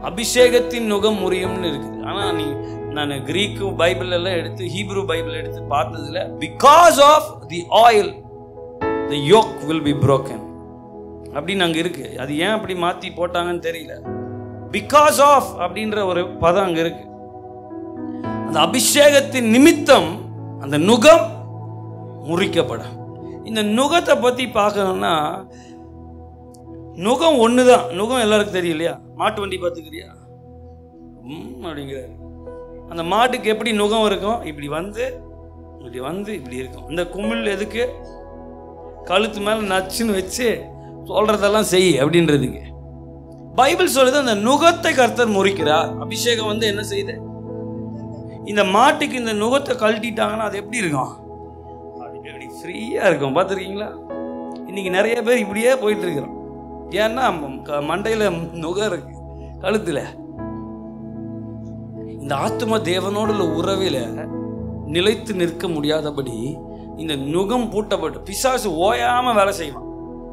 அபிஷேகத்தின் நுகம் முறியும்னு இருக்குது. ஆனா நான் கிரீக்கு பைபிள் எல்லாம் எடுத்து ஹீப்ரூ பைபிள் எடுத்து பார்த்ததுல because of the oil the yoke will be broken அப்படின்னு அங்க இருக்கு. அது ஏன் அப்படி மாத்தி போட்டாங்கன்னு தெரியல. பிகாஸ் ஆஃப் அப்படின்ற ஒரு பதம் அங்க இருக்கு. அந்த அபிஷேகத்தின் நிமித்தம் அந்த நுகம் முறிக்கப்படும். இந்த நுகத்தை பத்தி பார்க்கணும்னா, நுகம் ஒண்ணுதான். நுகம் எல்லாருக்கும் தெரியும் இல்லையா? மாட்டு வண்டி பார்த்துக்கிறியா அப்படிங்கிற அந்த மாட்டுக்கு எப்படி நுகம் இருக்கும்? இப்படி வந்து இப்படி இருக்கும். இந்த குமிழ் எதுக்கு? கழுத்து மேல நச்சுன்னு வச்சு சொல்றதெல்லாம் செய் அப்படின்றதுக்கு. பைபிள் சொல்லுது அந்த நுகத்தை கர்த்தர் முறிக்கிறார். அபிஷேகம் வந்து என்ன செய்யுது? இந்த மாட்டுக்கு இந்த நுகத்தை கழட்டிட்டாங்கன்னா அது எப்படி இருக்கும்? அப்படி ஃப்ரீயா இருக்கும். பார்த்துருக்கீங்களா? இன்னைக்கு நிறைய பேர் இப்படியே போயிட்டு இருக்கிறோம். ஏன்னா மண்டையில நுகம் இருக்கு, கழுத்துல. இந்த ஆத்துமா தேவனோடு உள்ள உறவில நிலைத்து நிற்க முடியாதபடி இந்த நுகம் பூட்டப்பட்டு பிசாசு ஓயாம வேலை செய்வான்.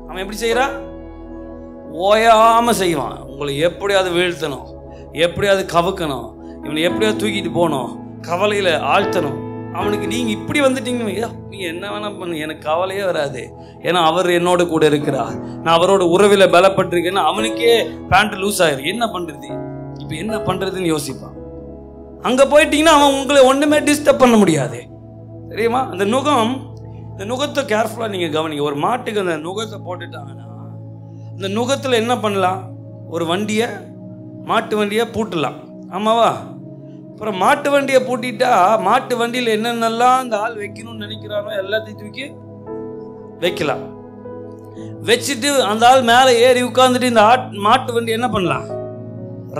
அவன் எப்படி செய்யறான்? ஓயாம செய்வான். உங்களை எப்படியாவது வீழ்த்தணும், எப்படியாவது கவுக்கணும், இவனை எப்படியாவது தூக்கிட்டு போகணும், கவலையில ஆழ்த்தணும். அவனுக்கு நீங்க இப்படி வந்துட்டீங்க, நீங்க என்ன வேணா பண்ணு, எனக்கு கவலையே வராது. ஏன்னா அவர் என்னோட கூட இருக்கிறார், நான் அவரோட உறவில பலப்பட்டிருக்கேன்னா அவனுக்கே பேண்ட் லூஸ் ஆயிரும். என்ன பண்றது இப்ப, என்ன பண்றதுன்னு யோசிப்பான். அங்க போயிட்டீங்கன்னா அவன் உங்களை ஒண்ணுமே டிஸ்டர்ப் பண்ண முடியாது. தெரியுமா? அந்த நுகம், இந்த நுகத்தை கேர்ஃபுல்லா நீங்க கவனிங்க. ஒரு மாட்டுக்கு அந்த நுகத்தை போட்டுட்டாங்கன்னா இந்த நுகத்துல என்ன பண்ணலாம்? ஒரு வண்டியை, மாட்டு வண்டியை பூட்டலாம். ஆமாவா? அப்புறம் மாட்டு வண்டியை பூட்டிட்டா மாட்டு வண்டியில் என்னென்னலாம் அந்த ஆள் வைக்கணும்னு நினைக்கிறானோ எல்லாத்தையும் தூக்கி வைக்கலாம். வச்சுட்டு அந்த ஆள் மேலே ஏறி உட்காந்துட்டு இந்த மாட்டு வண்டி என்ன பண்ணலாம்?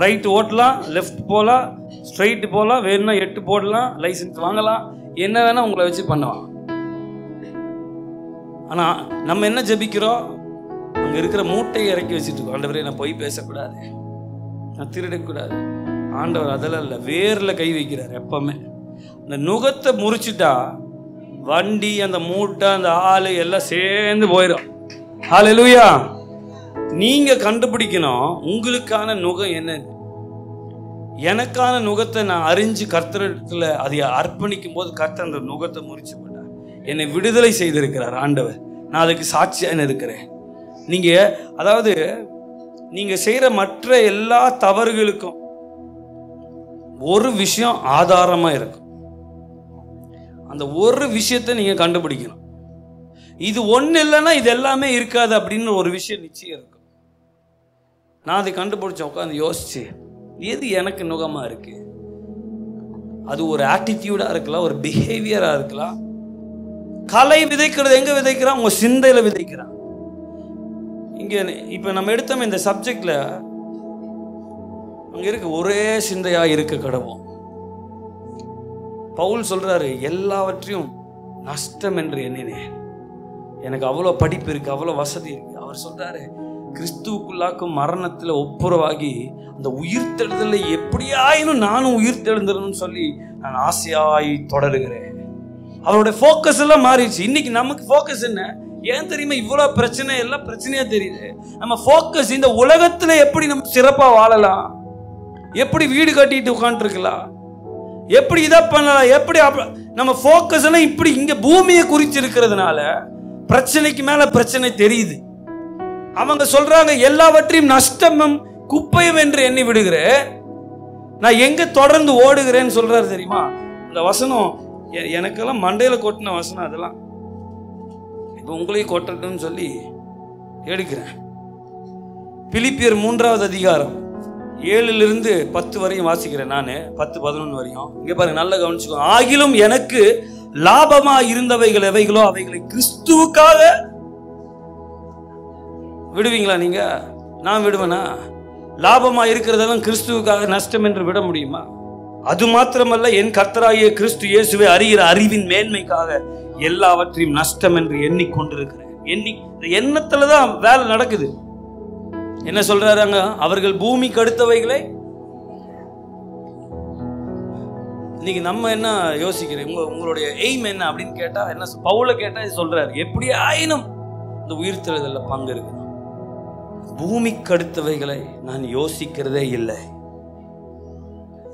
ரைட் ஓட்டலாம், லெஃப்ட் போகலாம், ஸ்ட்ரைட்டு போகலாம், வேணும்னா 8 போடலாம், லைசன்ஸ் வாங்கலாம், என்ன வேணா உங்களை வச்சு பண்ணுவான். ஆனால் நம்ம என்ன ஜெபிக்கிறோம்? அங்கே இருக்கிற மூட்டையை இறக்கி வச்சுட்டு இருக்கோம். ஆண்டவரே, நான் பொய் பேசக்கூடாது, நான் திருடக்கூடாது. ஆண்டவர் அதெல்லாம் இல்லை, வேரில் கை வைக்கிறார் எப்பவுமே. இந்த நுகத்தை முறிச்சுட்டா வண்டி, அந்த மூட்டை, அந்த ஆளு எல்லாம் சேர்ந்து போயிடும். ஹல்லேலூயா. நீங்க கண்டுபிடிக்கணும் உங்களுக்கான நுகம் என்னன்னு. எனக்கான நுகத்தை நான் அறிஞ்சு கர்த்தரிடத்துல அதை அர்ப்பணிக்கும் போது கர்த்தர் அந்த நுகத்தை முறிச்சு போட்டார். என்னை விடுதலை செய்திருக்கிறார் ஆண்டவர். நான் அதுக்கு சாட்சியாக இருக்கிறேன். நீங்க அதாவது நீங்க செய்யற மற்ற எல்லா தவறுகளுக்கும் ஒரு விஷயம் ஆதாரமா இருக்கும். அந்த ஒரு விஷயத்தை நீங்க கண்டுபிடிக்கணும். இது ஒண்ணு இல்லைன்னா இது எல்லாமே இருக்காது அப்படின்னு ஒரு விஷயம் நிச்சயம் இருக்கும். நான் அதை கண்டுபிடிச்ச உட்காந்து யோசிச்சு, எது எனக்கு நுகமா இருக்கு? அது ஒரு ஆட்டிடியூடா இருக்கலாம், ஒரு பிஹேவியரா இருக்கலாம். கலை விதைக்கிறது எங்க விதைக்கிறான்? உங்க சிந்தையில விதைக்கிறான். இங்க இப்ப நம்ம எடுத்தோம் இந்த சப்ஜெக்ட்ல, அங்க இருக்கு ஒரே சிந்தையா இருக்க கடவோம். பவுல் சொல்றாரு, எல்லாவற்றையும் நஷ்டம் என்று எண்ணினேன். எனக்கு அவ்வளோ படிப்பு இருக்கு, அவ்வளோ வசதி இருக்கு. அவர் சொல்றாரு, கிறிஸ்துவுக்குள்ளாக்கும் மரணத்துல ஒப்புரவாகி அந்த உயிர்த்தெழுதலை எப்படியாயினும் நானும் உயிர்த்தெழுந்துடணும்னு சொல்லி நான் ஆசையாய் தொடருகிறேன். அவருடைய ஃபோக்கஸ் எல்லாம் மாறிடுச்சு. இன்னைக்கு நமக்கு ஃபோக்கஸ் என்ன? ஏன் தெரியுமா இவ்வளவு பிரச்சனை எல்லாம் பிரச்சனையா தெரியுது? நம்ம போக்கஸ் இந்த உலகத்துல எப்படி நம்ம சிறப்பா வாழலாம், எப்படி வீடு கட்டிட்டு உட்கார்ந்து இருக்கலாம், எப்படி இதை பண்ணலாம், எப்படி நம்ம போக்கஸ் எல்லாம் இப்படி இங்க பூமியை குறிச்சு இருக்கிறதுனால பிரச்சனைக்கு மேல பிரச்சனை தெரியுது. அவங்க சொல்றாங்க எல்லாவற்றையும் நஷ்டமும் குப்பையும் என்று எண்ணி விடுகிறேன், நான் எங்க தொடர்ந்து ஓடுகிறேன்னு சொல்றாரு தெரியுமா? இந்த வசனம் எனக்கெல்லாம் மண்டையில கொட்டின வசனம். அதெல்லாம் இப்ப உங்களையும் கொட்டட்டும்னு சொல்லி எடுக்கிறேன். பிலிப்பியர் 3வது அதிகாரம் 7 - 10 வரையும் வாசிக்கிறேன். நான் 10-11 வரையும். இங்க பாருங்க, நல்லா கவனிச்சுக்கோ. ஆகிலும் எனக்கு லாபமா இருந்தவைகள் எவைகளோ அவைகளை கிறிஸ்துவுக்காக விடுவீங்களா நீங்க? நான் விடுவேனா? லாபமா இருக்கிறதெல்லாம் கிறிஸ்துவுக்காக நஷ்டம் என்று விட முடியுமா? அது மாத்திரமல்ல, என் கர்த்தராகிய கிறிஸ்து இயேசுவை அறிகிற அறிவின் மேன்மைக்காக எல்லாவற்றையும் நஷ்டம் என்று எண்ணிக்கொண்டிருக்கிறேன். இந்த எண்ணத்துலதான் வேலை நடக்குது. என்ன சொல்றாங்க? அவர்கள் பூமிக்கு அடுத்தவைகளை. இன்னைக்கு நம்ம என்ன யோசிக்கிறேன், உங்களுடைய எய்ம் என்ன அப்படின்னு கேட்டா, என்ன பவுல கேட்டா சொல்றாரு, எப்படி ஆயினும் இந்த உயிர்த்தெழுதல்ல பங்கு இருக்கு. பூமிக்கு அடுத்தவைகளை நான் யோசிக்கிறதே இல்லை,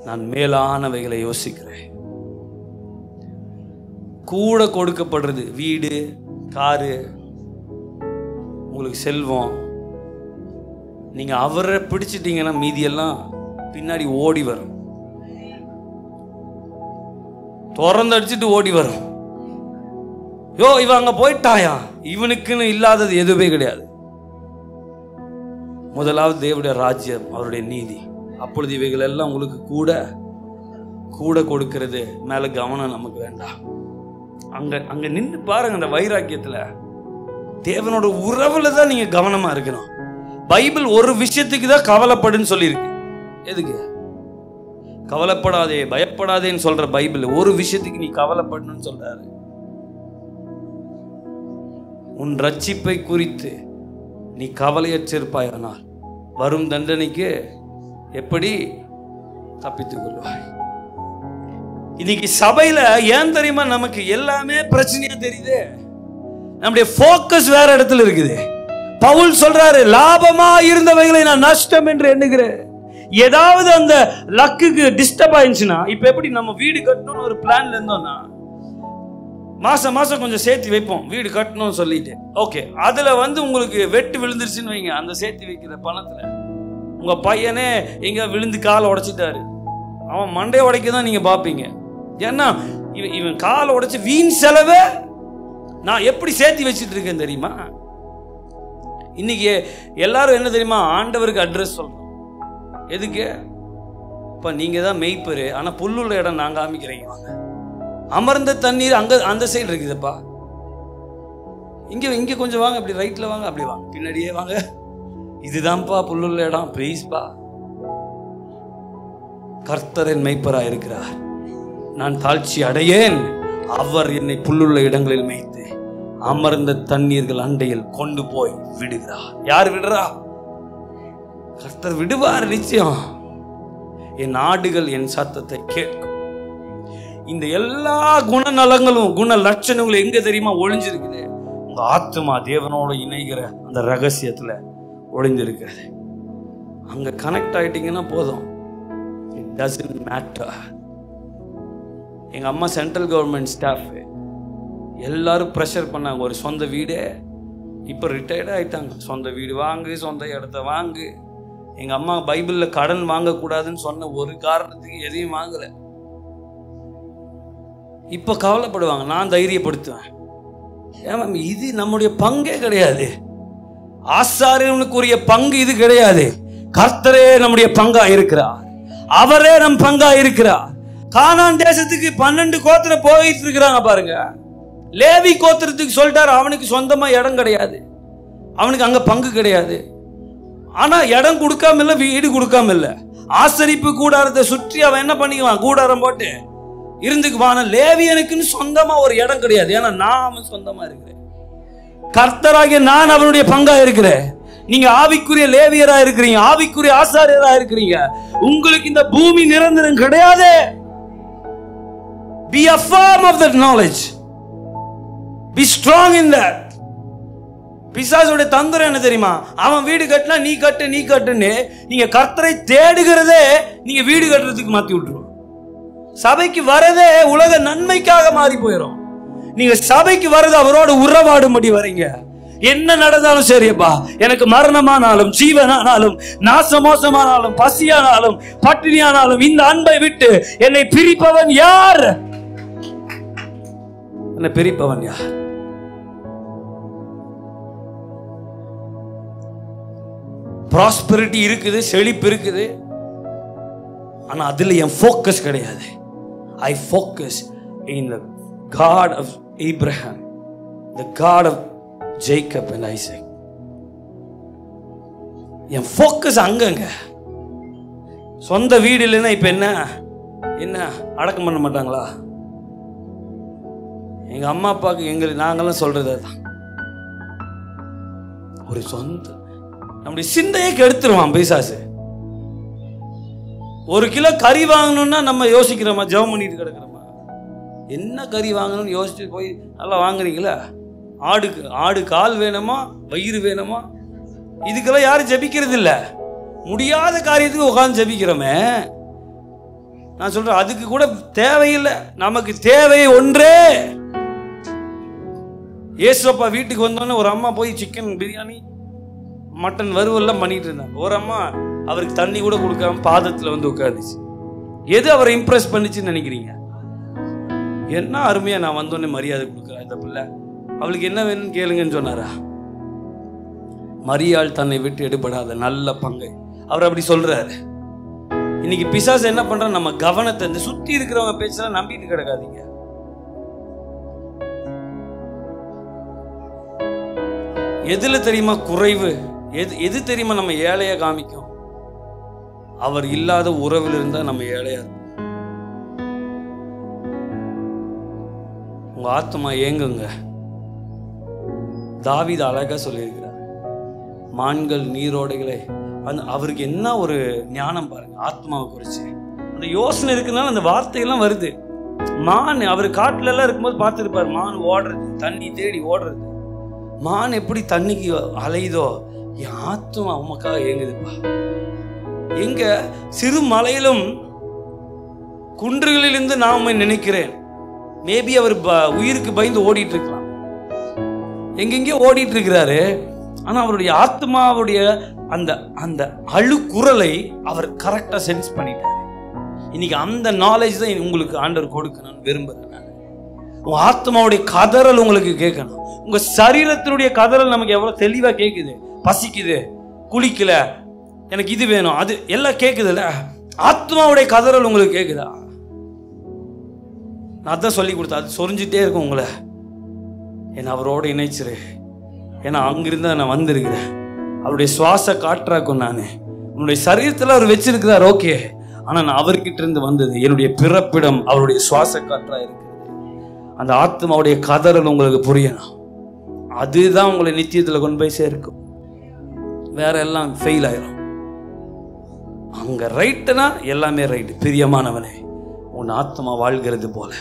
நான் மேலானவைகளை யோசிக்கிறேன். கூட கொடுக்கப்படுறது வீடு, காரு, உங்களுக்கு செல்வம். நீங்க அவரை பிடிச்சிட்டீங்கன்னா மீதியெல்லாம் பின்னாடி ஓடி வரும், திறந்து அடிச்சுட்டு ஓடி வரும். யோ இவன் அங்க போயிட்டாயா, இவனுக்குன்னு இல்லாதது எதுவுமே கிடையாது. முதலாவது தேவனுடைய ராஜ்யம், அவருடைய நீதி, அப்பொழுது இவைகள் எல்லாம் உங்களுக்கு கூட கூட கொடுக்கிறது மேல கவனம் நமக்கு வேண்டாம். அங்க நின்று பாருங்க, அந்த வைராக்கியத்துல தேவனோட உறவுல தான் நீங்க கவனமா இருக்கணும். பைபிள் ஒரு விஷயத்துக்கு தான் கவலைப்படுன்னு சொல்லியிருக்கு. எதுக்கு? கவலைப்படாதே பயப்படாதேன்னு சொல்ற பைபிள் ஒரு விஷயத்துக்கு நீ கவலைப்படணும்னு சொல்றாரு. உன் ரட்சிப்பை குறித்து நீ கவலையற்றிருப்பாயானால் வரும் தண்டனைக்கு எப்படி தப்பித்துக் கொள்வாய்? இன்னைக்கு சபையில ஏன் தெரியுமா நமக்கு எல்லாமே பிரச்சனையா தெரியுது? நம்முடைய போக்கஸ் வேற இடத்துல இருக்குது. பவுல் சொல்றாரு, லாபமா இருந்தவைகளை நான் நஷ்டம் என்று எண்ணுகிறேன். ஏதாவது அந்த லக்குக்கு டிஸ்டர்ப் ஆயிடுச்சுன்னா, இப்ப எப்படி நம்ம வீடு கட்டணும்னு ஒரு பிளான்ல இருந்தோம்னா, மாசம் மாசம் கொஞ்சம் சேர்த்து வைப்போம் வீடு கட்டணும்னு சொல்லிட்டு. ஓகே, அதுல உங்களுக்கு வெட்டு விழுந்துருச்சுன்னு வைங்க, அந்த சேர்த்து வைக்கிற பணத்துல உங்க பையனே எங்க விழுந்து காலை உடைச்சிட்டாரு, அவன் மண்டையை உடைக்க தான் நீங்க பாப்பீங்க. ஏன்னா இவன் காலை உடைச்சு வீண் செலவை நான் எப்படி சேர்த்து வச்சுட்டு இருக்கேன் தெரியுமா? இன்னைக்கு எல்லாரும் என்ன தெரியுமா, ஆண்டவருக்கு அட்ரஸ் சொல்றோம். எதுக்கு? இப்ப நீங்க தான் மெய்ப்பரு, ஆனா புல்லுள்ள இடம் நான் காமிக்கிறீங்க. வாங்க, அமர்ந்த தண்ணீர் அங்க அந்த சைடு இருக்குதுப்பா, இங்க கொஞ்சம் வாங்க, அப்படி ரைட்ல வாங்க, அப்படி வாங்க, பின்னாடியே வாங்க, இதுதான்ப்பா புல்லுள்ள இடம். ப்ளீஸ்பா, கர்த்தர் என் மெய்ப்பரா இருக்கிறார், நான் தாழ்ச்சி அடையேன். அவர் என்னை புல்லுள்ள இடங்களில் மேய்த்து அமர்ந்த தண்ணீர்கள் அண்டையில் கொண்டு போய் விடுகிறார். யார் விடுறா? கர்த்தர் விடுவார் நிச்சயம். என் ஆடுகள் என் சத்தத்தை கேட்கும். இந்த எல்லா குணநலங்களும் குண லட்சணங்களும் எங்க தெரியுமா ஒளிஞ்சிருக்குது? உங்க ஆத்மா தேவனோட இணைகிற அந்த ரகசியத்துல ஒளிஞ்சிருக்கிறது. அங்க கனெக்ட் ஆயிட்டீங்கன்னா போதும், இட் டசன்ட் மேட்டர். எங்க அம்மா சென்ட்ரல் கவர்மெண்ட் ஸ்டாஃப், எல்லாரும் ப்ரெஷர் பண்ணாங்க, ஒரு சொந்த வீடு. இப்போ ரிட்டையர்ட் ஆகிட்டாங்க. சொந்த வீடு வாங்கு, சொந்த இடத்த வாங்கு. எங்கள் அம்மா பைபிளில் கடன் வாங்கக்கூடாதுன்னு சொன்ன ஒரு காரணத்துக்கு எதையும் வாங்கலை. இப்போ கவலைப்படுவாங்க, நான் தைரியப்படுத்துவேன். ஏமா இது நம்முடைய பங்கே கிடையாது, ஆசாரியனுக்குரிய பங்கு இது கிடையாது. கர்த்தரே நம்முடைய பங்கா இருக்கிறார், அவரே நம் பங்கா இருக்கிறார். கானான் தேசத்துக்கு 12 கோத்திரம் போயிட்டு இருக்கிறாங்க பாருங்க. லேவி கோத்திரத்துக்கு சொல்லிட்டாரு, அவனுக்கு சொந்தமா இடம் கிடையாது, அவனுக்கு அங்க பங்கு கிடையாது. ஆனா இடம் கொடுக்காம இல்ல, வீடு கொடுக்காம இல்ல, ஆசரிப்பு கூடாரத்தை சுற்றி அவன் என்ன பண்ணிக்குவான், கூடாரம் போட்டு இருந்துக்குவான். லேவியனுக்குன்னு சொந்தமா ஒரு இடம் கிடையாது, ஏன்னா நான் அவன் சொந்தமா இருக்கிறேன். கர்த்தராகிய நான் அவனுடைய பங்கா இருக்கிறேன். நீங்க ஆவிக்குரிய லேவியரா இருக்கிறீங்க, ஆவிக்குரிய ஆசாரியரா இருக்கிறீங்க. உங்களுக்கு இந்த பூமி நிரந்தரம் கிடையாது. Be a firm of that knowledge. Be strong in that. பிசாசுடைய தந்திரம் என்ன தெரியுமா? அவன் வீடு கட்டினா நீ கட்டு நீ கட்டுன்னு நீங்க கர்த்தரை தேடுகிறதே நீங்க வீடு கட்டுறதுக்கு மாத்தி விட்டுருவோம். சபைக்கு வரதே உலக நன்மைக்காக மாறி போயிடும். நீங்க சபைக்கு வரது அவரோட உறவாடும்படி வரீங்க. என்ன நடந்தாலும் சரியப்பா, எனக்கு மரணமானாலும் ஜீவனானாலும் நாசமோசமானாலும் பசியானாலும் பட்டினியானாலும் இந்த அன்பை விட்டு என்னை பிரிப்பவன் யார்? என்னை பிரிப்பவன் யார்? ப்ராஸ்பெரிட்டி இருக்குது, செழிப்பு இருக்குது, ஆனா அதுல என் ஃபோக்கஸ் கிடையாது. I focus in the God of Abraham, the God of Jacob and Isaac. N focus அங்கங்க. சொந்த வீடு இல்லைன்னா இப்ப என்ன என்ன அடக்கம் பண்ண மாட்டாங்களா? எங்க அம்மா அப்பாவுக்கு நாங்கெல்லாம் சொல்றது அதுதான். ஒரு சொந்த நம்முடைய சிந்தையை கெடுத்துருவான் பிசாசு. 1 கிலோ கறி வாங்கணும்னா நம்ம யோசிக்கிறோமா? ஜெபம் பண்ணிட்டு கிடக்கிறோமா? என்ன கறி வாங்கணும்னு யோசிச்சு போய் நல்லா வாங்குறீங்களா? ஆடு கால் வேணுமா, வயிறு வேணுமா? இதுக்கெல்லாம் யாரும் ஜெபிக்கிறது இல்லை. முடியாத காரியத்துக்கு உட்காந்து ஜெபிக்கிறோமே. நான் சொல்றேன், அதுக்கு கூட தேவையில்லை. நமக்கு தேவை ஒன்றே. ஏசுப்பா வீட்டுக்கு வந்தோன்னே ஒரு அம்மா போய் சிக்கன் பிரியாணி மட்டன் வறுவல்லாம் பண்ணிட்டு இருந்தாங்க. ஒரு அம்மா அவருக்கு தண்ணி கூட கொடுக்காம பாதத்தில் வந்து உட்காந்துச்சு. எது அவரை இம்ப்ரெஸ் பண்ணிச்சுன்னு நினைக்கிறீங்க? என்ன அருமையா நான் வந்தோடனே மரியாதை கொடுக்குறேன் இந்த பிள்ளை, அவளுக்கு என்ன வேணும்னு கேளுங்கன்னு சொன்னாரா? மரியாள் தன்னை விட்டு எடுபடாத நல்ல பங்கை அவர் அப்படி சொல்றாரு. இன்னைக்கு பிசாசு என்ன பண்ற, நம்ம கவனத்தை இந்த சுத்தி இருக்கிறவங்க பேச்செல்லாம் நம்பிட்டு கிடக்காதீங்க. எதுல தெரியுமா குறைவு? எது தெரியுமா நம்ம ஏழையா காமிக்கும்? அவர் இல்லாத உறவில் இருந்தா நம்ம ஏழையா இருக்கும். உங்க ஆத்மா ஏங்குங்க. தாவீது அழகா சொல்லியிருக்கிறார், மான்கள் நீரோடைகளை. அவருக்கு என்ன ஒரு ஞானம் பாருங்க, ஆத்மாவை குறிச்சு அந்த யோசனை இருக்குனால அந்த வார்த்தையெல்லாம் வருது. மான் அவர் காட்டுல எல்லாம் இருக்கும்போது பார்த்துருப்பார், மான் ஓடுறது, தண்ணி தேடி ஓடுறது. மான் எப்படி தண்ணிக்கு அலையுதோ, என் ஆத்மா உமக்காக ஏங்குதுப்பா. எங்க சிறு மலையிலும் குன்றுகளிலிருந்து நான் நினைக்கிறேன். மேபி அவர் உயிருக்கு பயந்து ஓடிட்டு இருக்கலாம், எங்கெங்கயோ ஓடிட்டு இருக்கிறாரு. ஆனா அவருடைய ஆத்மாவுடைய அந்த அந்த அழுக்குரலை அவர் கரெக்டா சென்ஸ் பண்ணிட்டாரு. இன்னைக்கு அந்த நாலேஜ் தான் உங்களுக்கு ஆண்டவர் கொடுக்கணும்னு விரும்புறேன். உங்க ஆத்மாவுடைய கதறல் உங்களுக்கு கேட்கணும். உங்க சரீரத்தினுடைய கதறல் நமக்கு எவ்வளவு தெளிவா கேக்குது. பசிக்குது, குளிக்கல, எனக்கு இது வேணும், அது எல்லாம் கேக்குதுல்ல. ஆத்மாவுடைய கதறல் உங்களுக்கு கேக்குதா? நான் தான் சொல்லி கொடுத்தேன், அது சொரிஞ்சிட்டே இருக்கும் உங்களை. என்னை அவரோட இணைச்சிரு. ஏன்னா அங்கிருந்து நான் வந்திருக்கிறேன். அவருடைய சுவாச காற்றாக்கும். நான் உன்னுடைய சரீரத்தில் அவர் வச்சிருக்கிறார், ஓகே. ஆனா நான் அவர்கிட்ட இருந்து வந்தது, என்னுடைய பிறப்பிடம் அவருடைய சுவாச காற்றா இருக்கு. அந்த ஆத்மாவுடைய கதறல் உங்களுக்கு புரியணும். அதுதான் உங்களை நித்தியத்துல கொண்டு போய் சேர்க்கும். வேற எல்லாம் ஃபெயில் ஆயிரும். அங்க ரைட்டுனா எல்லாமே ரைட்டு. பிரியமானவனே, உன் ஆத்மா வாழ்கிறது போல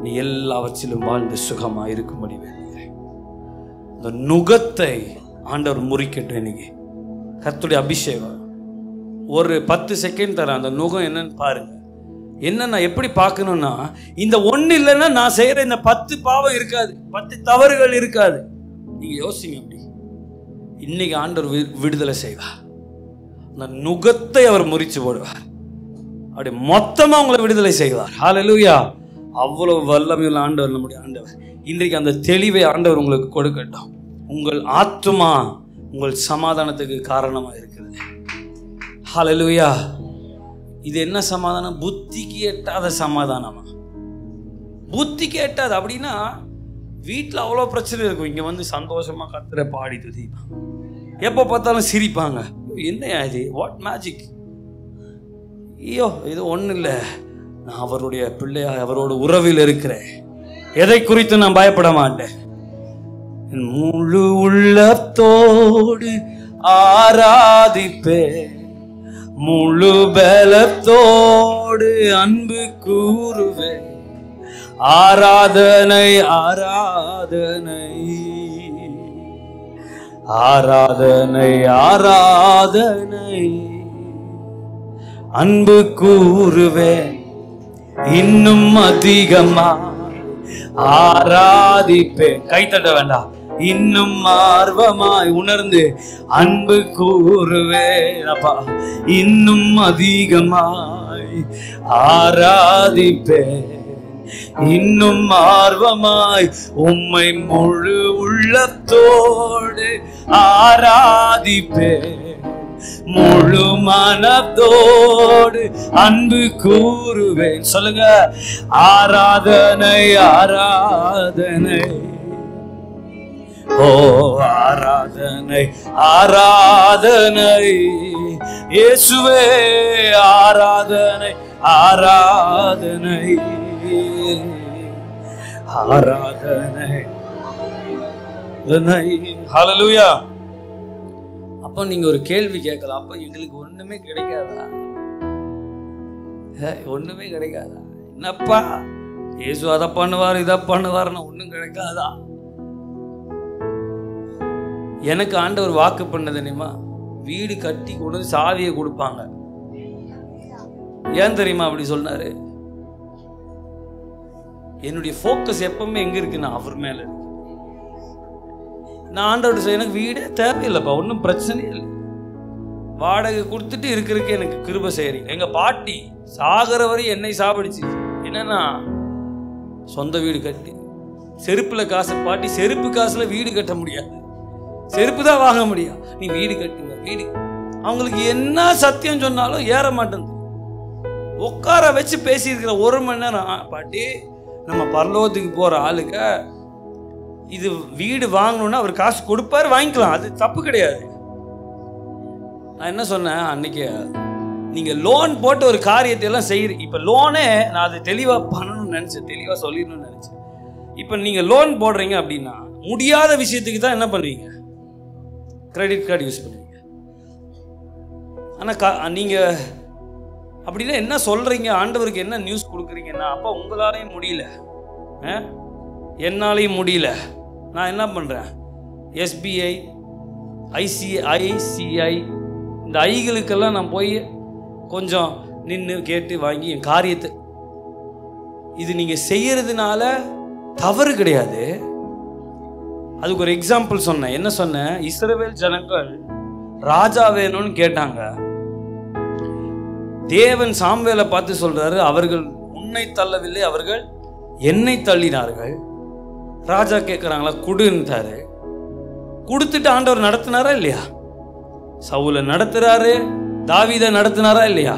நீ எல்லாவற்றிலும் வாழ்ந்து சுகமா இருக்கும்படி வேண்டுகிறேன். இந்த நுகத்தை ஆண்டவர் முறிக்கட்டும். இன்னைக்கு கர்த்தருடைய அபிஷேகம். ஒரு 10 செகண்ட் தரேன், அந்த நுகம் என்னன்னு பாருங்க. என்ன எப்படி பார்க்கணும்னா, இந்த ஒண்ணு இல்லைன்னா நான் செய்யற இந்த 10 பாவம் இருக்காது, 10 தவறுகள் இருக்காது. நீங்க யோசிங்க. அப்படி இன்னைக்கு ஆண்டவர் விடுதலை செய்வார். அந்த நுகத்தை அவர் முறிச்சு போடுவார். அப்படி மொத்தமா உங்களை விடுதலை செய்வார். ஹல்லேலூயா. அவ்வளவு வல்லமையுள்ள ஆண்டவர் நம்முடைய ஆண்டவர். இன்றைக்கு அந்த தெளிவை ஆண்டவர் உங்களுக்கு கொடுக்கட்டும். உங்கள் ஆத்துமா உங்கள் சமாதானத்துக்கு காரணமா இருக்கிறது. ஹல்லேலூயா. இது என்ன சமாதானம்? புத்திக்கு எட்டாத சமாதானமா? புத்திக்கு எட்டாது. அப்படின்னா வீட்டில் அவ்வளோ பிரச்சனை இருக்கும், இங்கே வந்து சந்தோஷமா கர்த்தரை பாடி துதிப்பாங்க, எப்போ பார்த்தாலும் சிரிப்பாங்க. என்ன இது? What magic? ஐயோ இது ஒன்றும் இல்லை, நான் அவருடைய பிள்ளையா, அவரோட உறவில் இருக்கிறேன். எதை குறித்து நான் பயப்பட மாட்டேன். முழு உள்ளத்தோடு ஆராதிப்பேன், முழு பலத்தோடு அன்பு கூறுவேன். ஆராதனை ஆராதனை ஆராதனை ஆராதனை அன்பு கூறுவேன் இன்னும் அதிகமா ஆராதிப்பேன். கைத்தட்ட வேண்டாம். இன்னும் ஆர்வமாய் உணர்ந்து அன்பு கூறுவேன் அப்பா, இன்னும் அதிகமாய் ஆராதிப்பேன், இன்னும் ஆர்வமாய் உம்மை முழு உள்ளத்தோடு ஆராதிப்பேன், முழு மனத்தோடு அன்பு கூறுவேன். சொல்லுங்க, ஆராதனை ஆராதனை, ஓ ஆராதனை ஆராதனை இயேசுவே, ஆராதனை ஆராதனை ஆராதனை. ஹல்லேலூயா. அப்போ நீங்க ஒரு கேள்வி கேட்கலாம், அப்ப எங்களுக்கு ஒண்ணுமே கிடைக்காதா? ஒண்ணுமே கிடைக்காதா? என்னப்பா இயேசு அதை பண்ணுவார் இதை பண்ணுவார்னா ஒண்ணும் கிடைக்காதா? எனக்கு ஆண்டவர் வாக்கு பண்ண தெரியுமா? வீடு கட்டி கொண்டு சாவியை கொடுப்பாங்க. ஏன் தெரியுமா அப்படி சொன்னாரு? என்னுடைய ஃபோக்கஸ் எப்பவுமே எங்க இருக்குன்னா அவர் மேல இருக்கு. நான் ஆண்டவர் எனக்கு வீடே தேவையில்லைப்பா, ஒன்றும் பிரச்சனை இல்லை, வாடகை கொடுத்துட்டு இருக்கிறதுக்கு எனக்கு கிருபை செய்யறீங்க. எங்க பாட்டி சாகர வரை என்னை சாப்பிடுச்சு. என்னன்னா சொந்த வீடு கட்டி செருப்புல காசு, பாட்டி செருப்பு காசுல வீடு கட்ட முடியாது, செருப்பு தான் வாங்க முடியும், நீ வீடு கட்டுங்க வீடு. அவங்களுக்கு என்ன சத்தியம் சொன்னாலும் ஏற மாட்டேங்குது. உட்கார வச்சு பேசியிருக்கிற 1 மணி நேரம், பாட்டி நம்ம பரலோகத்துக்கு போற ஆளுங்க இது வீடு வாங்கணும்னா அவர் காசு கொடுப்பாரு, வாங்கிக்கலாம், அது தப்பு கிடையாது. நான் என்ன சொன்னேன் அன்னைக்கு, நீங்க லோன் போட்டு ஒரு காரியத்தை எல்லாம் செய்யறீங்க. இப்ப லோனே நான் அதை தெளிவா பண்ணணும்னு நினைச்சேன், தெளிவா சொல்லிடணும்னு நினைச்சேன். இப்ப நீங்க லோன் போடுறீங்க அப்படின்னா முடியாத விஷயத்துக்கு தான் என்ன பண்ணுவீங்க? கிரெடிட் கார்டு யூஸ் பண்ணுவீங்க. ஆனால் நீங்கள் அப்படின்னா என்ன சொல்கிறீங்க? ஆண்டவருக்கு என்ன நியூஸ் கொடுக்குறீங்கன்னா, அப்போ உங்களாலையும் முடியல, என்னாலையும் முடியல, நான் என்ன பண்ணுறேன்? எஸ்பிஐ, ஐசிஐ இந்த ஐகளுக்கெல்லாம் நான் போய் கொஞ்சம் நின்று கேட்டு வாங்கி என் காரியத்தை, இது நீங்கள் செய்யறதுனால தவறு கிடையாது. அதுக்கு ஒரு எக்ஸாம்பிள் சொன்னேன். என்ன சொன்னேன்? இஸ்ரவேல் ஜனங்கள் ராஜா வேணும்னு கேட்டாங்க. தேவன் சாமுவேலை பார்த்து சொல்றாரு, அவர்கள் உன்னை தள்ளவில்லை, அவர்கள் என்னை தள்ளினார்கள். ராஜா கேட்கிறாங்களா, கொடுன்றாரு. கொடுத்துட்டு ஆண்டவர் நடத்தினாரா இல்லையா? சவுலை நடத்துறாரு, தாவீதை நடத்தினாரா இல்லையா?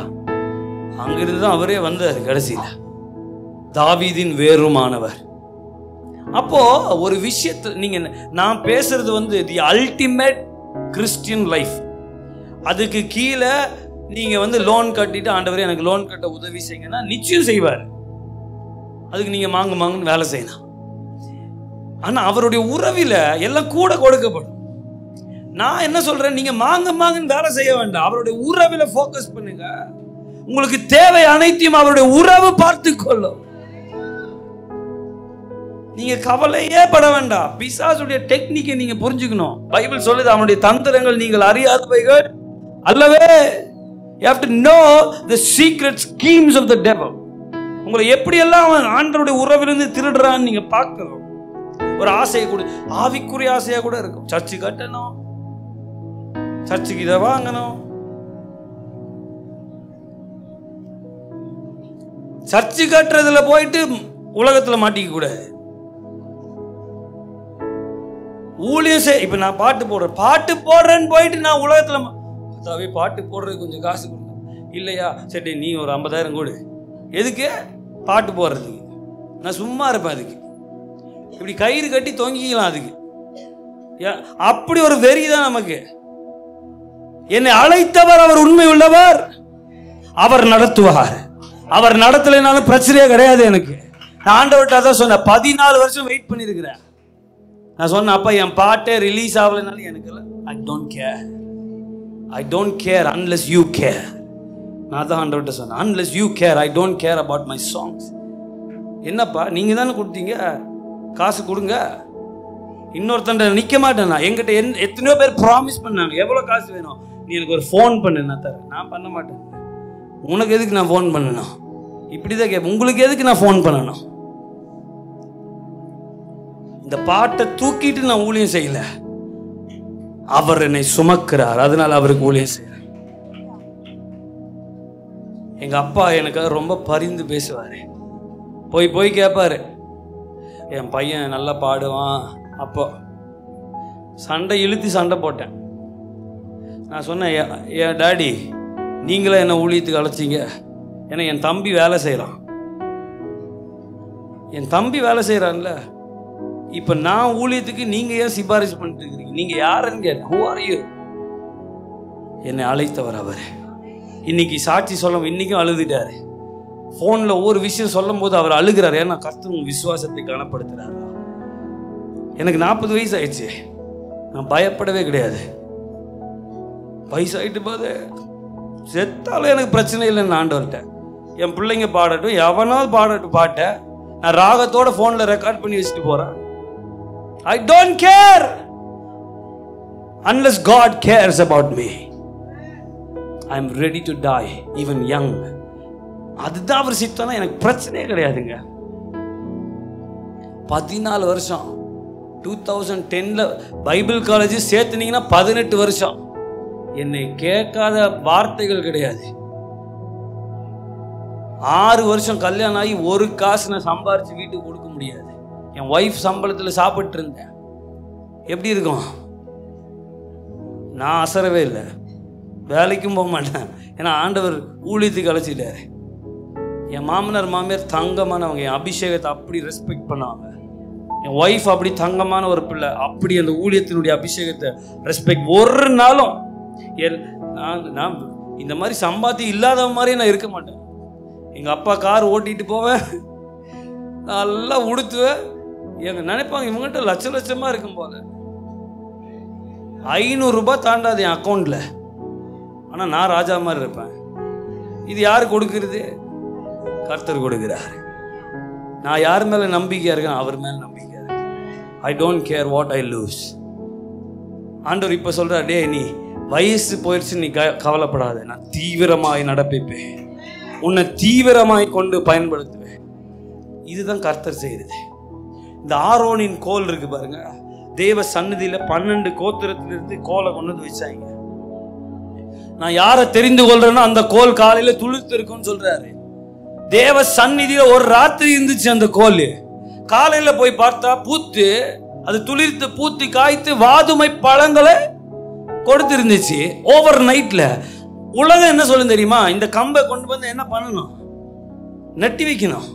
அங்கிருந்து தான் அவரே வந்தார் கடைசியில, தாவீதின் வேறுமானவர். அப்போ ஒரு விஷயத்தை நீங்க, நான் பேசுறது வந்து தி அல்டிமேட் கிறிஸ்டியன் லைஃப். அதுக்கு கீழே நீங்க வந்து லோன் கட்டிட்டு ஆண்டவரே எனக்கு லோன் கட்ட உதவி செய்யுங்கன்னா நிச்சயம் செய்வார். அதுக்கு நீங்க மாங்குன்னு வேலை செய்யலாம். ஆனா அவருடைய உறவில எல்லாம் கூட கொடுக்கப்படும். நான் என்ன சொல்றேன், நீங்க மாங்குன்னு வேலை செய்ய வேண்டாம், அவருடைய உறவில போக்கஸ் பண்ணுங்க. உங்களுக்கு தேவை அனைத்தையும் அவருடைய உறவு பார்த்து கொள்ளும். நீங்க கவலையே பட வேண்டாம். பிசாசுடைய டெக்னிக்கை நீங்க புரிஞ்சுக்கணும். பைபிள் சொல்லுது, அவனுடைய தந்திரங்கள் நீங்கள் அறியாதவைகள் அல்லவே. You have to know the secret schemes of the devil. உங்களை எப்படி எல்லாம் அவன் ஆண்டவருடைய உறவிலிருந்து திருடுறான்னு நீங்க பார்க்கணும். ஒரு ஆசையை கூட, ஆவிக்குரிய ஆசையா கூட இருக்கும். சர்ச்சு கட்டணும், சர்ச்சுக்கு இதை வாங்கணும், சர்ச்சு கட்டுறதுல போயிட்டு உலகத்துல மாட்டிக்க கூடாது. ஊழியம் செய். இப்ப நான் பாட்டு போடுறேன்னு போயிட்டு நான் உலகத்துல பாட்டு போடுறது கொஞ்சம் காசு கொடுங்க இல்லையா? சரி நீ ஒரு 50,000 கொடு. எதுக்கு? பாட்டு போடுறதுக்கு. நான் சும்மா இருப்பேன். அதுக்கு இப்படி கயிறு கட்டி தொங்கிக்கலாம். அதுக்கு அப்படி ஒரு வெறி தான் நமக்கு. என்னை அழைத்தவர் அவர் உண்மை உள்ளவர், அவர் நடத்துவார். அவர் நடத்தலைனாலும் பிரச்சனையே கிடையாது எனக்கு. நான் ஆண்டவர்கிட்ட தான் சொன்னேன், 14 வருஷம் வெயிட் பண்ணியிருக்கிறேன். நான் சொன்னேன், அப்பா என் பாட்டே ரிலீஸ் ஆகலைனாலும் எனக்கு I don't care unless you care. நான் தான் ஆண்டவர்கிட்ட சொன்னேன், unless you care I don't care about my songs. என்னப்பா நீங்க தானே கொடுத்தீங்க, காசு கொடுங்க. இன்னொருத்தன் நிற்க மாட்டேன். நான் என்கிட்ட எத்தனையோ பேர் ப்ராமிஸ் பண்ணாங்க, எவ்வளோ காசு வேணும் நீ எனக்கு ஒரு ஃபோன் பண்ணு, நான் தரேன். நான் பண்ண மாட்டேன். உனக்கு எதுக்கு நான் ஃபோன் பண்ணணும்? இப்படிதான் கேட்பேன், உங்களுக்கு எதுக்கு நான் ஃபோன் பண்ணணும்? இந்த பாட்டை தூக்கிட்டு நான் ஊழியம் செய்யல, அவர் என்னை சுமக்கிறார், அதனால அவருக்கு ஊழியம் செய்யறேன். எங்க அப்பா எனக்காக ரொம்ப பரிந்து பேசுவாரு, போய் போய் கேட்பாரு, என் பையன் நல்லா பாடுவான். அப்போ சண்டை இழுத்து சண்டை போட்டேன். நான் சொன்னேன், என் டாடி நீங்களே என்ன ஊழியத்துக்கு அழைச்சிங்க, ஏன்னா என் தம்பி வேலை செய்கிறான். என் தம்பி வேலை செய்கிறான்ல, இப்போ நான் ஊழியத்துக்கு நீங்கள் ஏன் சிபாரிசு பண்ணிட்டு இருக்கிறீங்க? நீங்கள் யாருன்னு கேட்டேன். Who are you? என்னை அழைத்தவர் அவர். இன்னைக்கு சாட்சி சொல்ல, இன்னைக்கும் அழுதுட்டாரு. ஃபோனில் ஒவ்வொரு விஷயம் சொல்லும் போது அவர் அழுகிறார். ஏன்னா கர்த்தர் உங்கள் விசுவாசத்தை கனப்படுத்துகிறார். எனக்கு 40 வயசு ஆயிடுச்சு, நான் பயப்படவே கிடையாது. வயசாயிட்டு போது செத்தாலும் எனக்கு பிரச்சனை இல்லைன்னு ஆண்டவர்கிட்ட. என் பிள்ளைங்க பாடட்டும், எவனாவது பாடட்டும் பாட்டை, நான் ராகத்தோட ஃபோனில் ரெக்கார்ட் பண்ணி வச்சுட்டு போகிறேன். I don't care unless God cares about me. I am ready to die even young. அதுதான் அவர் சித்தம்னா எனக்கு பிரச்சனையே கிடையாதுங்க. 14 வருஷம் 2010 பைபிள் காலேஜ் சேர்த்துனீங்கன்னா 18 வருஷம். என்னை கேட்காத வார்த்தைகள் கிடையாது. 6 வருஷம் கல்யாணம் ஆகி ஒரு காசு நான் சம்பாரிச்சு வீட்டுக்கு கொடுக்க முடியாது. என் ஒய்ஃப் சம்பளத்தில் சாப்பிட்டு இருந்தேன். எப்படி இருக்கும்? நான் அசரவே இல்லை, வேலைக்கும் போக மாட்டேன். ஏன்னா ஆண்டவர் ஊழியத்துக்கு அழைச்சிட்டாரு. என் மாமனார் மாமியார் தங்கமானவங்க, என் அபிஷேகத்தை அப்படி ரெஸ்பெக்ட் பண்ணுவாங்க. என் ஒய்ஃப் அப்படி தங்கமான ஒரு பிள்ளை, அப்படி அந்த ஊழியத்தினுடைய அபிஷேகத்தை ரெஸ்பெக்ட். ஒரு நாளும் நான் இந்த மாதிரி சம்பாத்தி இல்லாத மாதிரி நான் இருக்க மாட்டேன். எங்கள் அப்பா கார் ஓட்டிகிட்டு போவேன், நல்லா உடுத்துவேன். எங்க நினைப்பாங்க இவங்ககிட்ட லட்ச லட்சமாக இருக்கும் போல. 500 ரூபாய் தாண்டாது என் அக்கௌண்ட்டில், ஆனால் நான் ராஜா மாதிரி இருப்பேன். இது யார் கொடுக்கறது? கர்த்தர் கொடுக்கிறார். நான் யார் மேலே நம்பிக்கையாக இருக்கேன்? அவர் மேலே நம்பிக்கை. I don't care what I loose. ஆண்டவர் இப்போ சொல்கிறார், டே நீ வயசு போயிடுச்சு, நீ கவலைப்படாத, நான் தீவிரமாய் நடப்பிப்பேன், உன்னை தீவிரமாய் கொண்டு பயன்படுத்துவேன். இதுதான் கர்த்தர் செய்கிறது. இந்த ஆரோனின் கோல் இருக்கு பாருங்க, தேவ சந்நிதியில் 12 கோத்திரத்திலிருந்து கோலை கொண்டு வந்து வச்சாங்க. நான் யாரை தெரிந்து கொள்றேன்னா அந்த கோல் காலையில துளிர்த்து இருக்குன்னு சொல்றாரு. தேவ சந்நிதியில ஒரு ராத்திரி இருந்துச்சு. அந்த கோல் காலையில போய் பார்த்தா பூத்து, அது துளிர்த்து பூத்து காய்த்து வாதுமை பழங்களை கொடுத்து இருந்துச்சு. ஓவர் நைட்ல உலகம் என்ன சொல்லும் தெரியுமா? இந்த கம்பை கொண்டு வந்து என்ன பண்ணணும்? நட்டி வைக்கணும்,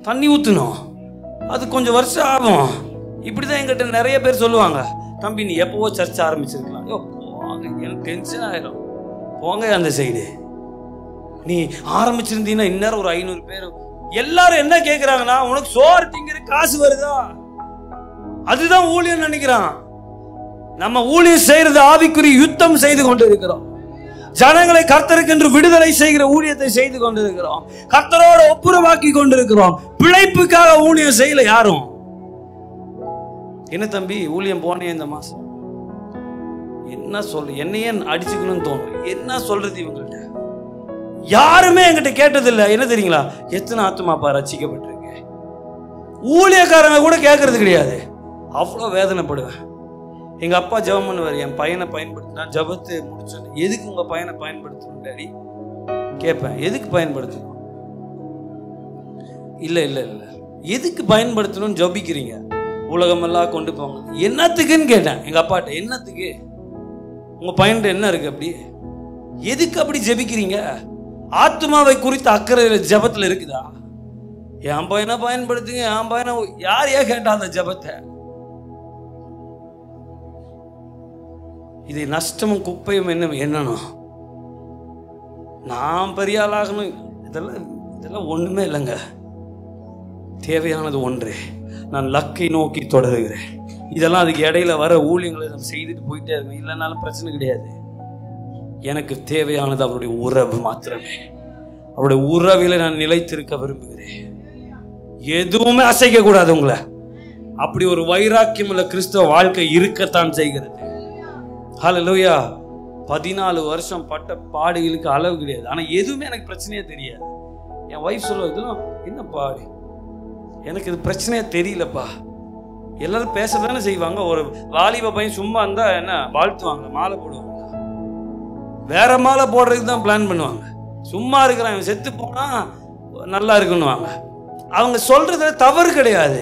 தண்ணி ஊற்றணும், அது கொஞ்சம் வருஷம் ஆகும். இப்படிதான் என்கிட்ட நிறைய பேர் சொல்லுவாங்க, தம்பி நீ எப்பவோ சர்ச்சை ஆரம்பிச்சிருக்கலாம். போங்க, எனக்கு டென்ஷன் ஆயிரும், போங்க அந்த சைடு. நீ ஆரம்பிச்சிருந்தீங்கன்னா இந்நேரம் ஒரு 500 பேர். எல்லாரும் என்ன கேட்கிறாங்கன்னா, உனக்கு சோறு திங்கிற காசு வருதா? அதுதான் ஊழியம் நினைக்கிறான். நம்ம ஊழியம் செய்யறது ஆவிக்குரிய யுத்தம் செய்து கொண்டு இருக்கிறோம். ஜனங்களை கர்த்தருக்கென்று விடுதலை செய்கிற ஊழியத்தை செய்து கொண்டிருக்கிறோம். கர்த்தரோட ஒப்புரவாக்கி கொண்டிருக்கிறோம். பிழைப்புக்காக ஊழியம் செய்யல யாரும். என்ன தம்பி ஊழியம் போனே இந்த மாசம் என்ன சொல்ற, என்னையே அடிச்சுக்கணும்னு தோணும். என்ன சொல்றது இவங்கள்ட்ட? யாருமே என்கிட்ட கேட்டதில்லை. என்ன தெரியுங்களா? எத்தனை ஆத்துமாப்பா ரட்சிக்கப்பட்டிருக்கு? ஊழியக்காரங்க கூட கேட்கறது கிடையாது. அவ்வளோ வேதனைப்படுவேன். எங்கள் அப்பா ஜெபம் பண்ணுவார், என் பையனை பயன்படுத்தினா. ஜபத்தை முடிச்சோன்னு, எதுக்கு உங்கள் பையனை பயன்படுத்தணும் டாடி கேட்பேன். எதுக்கு பயன்படுத்தணும்? இல்லை இல்லை இல்லை, எதுக்கு பயன்படுத்தணும்னு ஜபிக்கிறீங்க? உலகமெல்லாம் கொண்டு போங்க. என்னத்துக்குன்னு கேட்டேன் எங்கள் அப்பாட்ட. என்னத்துக்கு? உங்கள் பையன்கிட்ட என்ன இருக்கு அப்படி? எதுக்கு அப்படி ஜபிக்கிறீங்க? ஆத்மாவை குறித்த அக்கறை ஜபத்தில் இருக்குதா? என் பையனை பயன்படுத்துங்க, என் பையனை. யார் ஏன் கேட்டா அந்த ஜபத்தை? இது நஷ்டமும் குப்பையும் என்னணும்? நான் பெரிய ஆளாகணும், இதெல்லாம் ஒண்ணுமே இல்லைங்க. தேவையானது ஒன்றே, நான் லக்கை நோக்கி தொடருகிறேன். இதெல்லாம் அதுக்கு இடையில வர ஊழியங்களை நம்ம செய்துட்டு போயிட்டே இருக்கோம். இல்லைனாலும் பிரச்சனை கிடையாது. எனக்கு தேவையானது அவருடைய உறவு மாத்திரமே. அவருடைய உறவில நான் நிலைத்திருக்க விரும்புகிறேன். எதுவுமே அசைக்க கூடாது. உங்களை அப்படி ஒரு வைராக்கியம் உள்ள கிறிஸ்தவ வாழ்க்கை இருக்கத்தான் செய்கிறது. ஹல்லேலூயா. 14 வருஷம் பட்ட பாடுகளுக்கு அளவு கிடையாது. ஆனா எதுவுமே எனக்கு பிரச்சனையே தெரியாது. என் வைஃப் சொல்லுவா, இதெல்லாம் என்ன பாடு, எனக்கு இது பிரச்சனையே தெரியலப்பா. எல்லாரும் பேசதானே செய்வாங்க. ஒரு வாலிப பையன் சும்மா இருந்தா என்ன வாழ்த்துவாங்க, மாலை போடுவாங்க, வேற மாலை போடுறதுக்கு தான் பிளான் பண்ணுவாங்க. சும்மா இருக்கிறான் செத்து போனா நல்லா இருக்குன்னுவாங்க. அவங்க சொல்றதுல தவறு கிடையாது.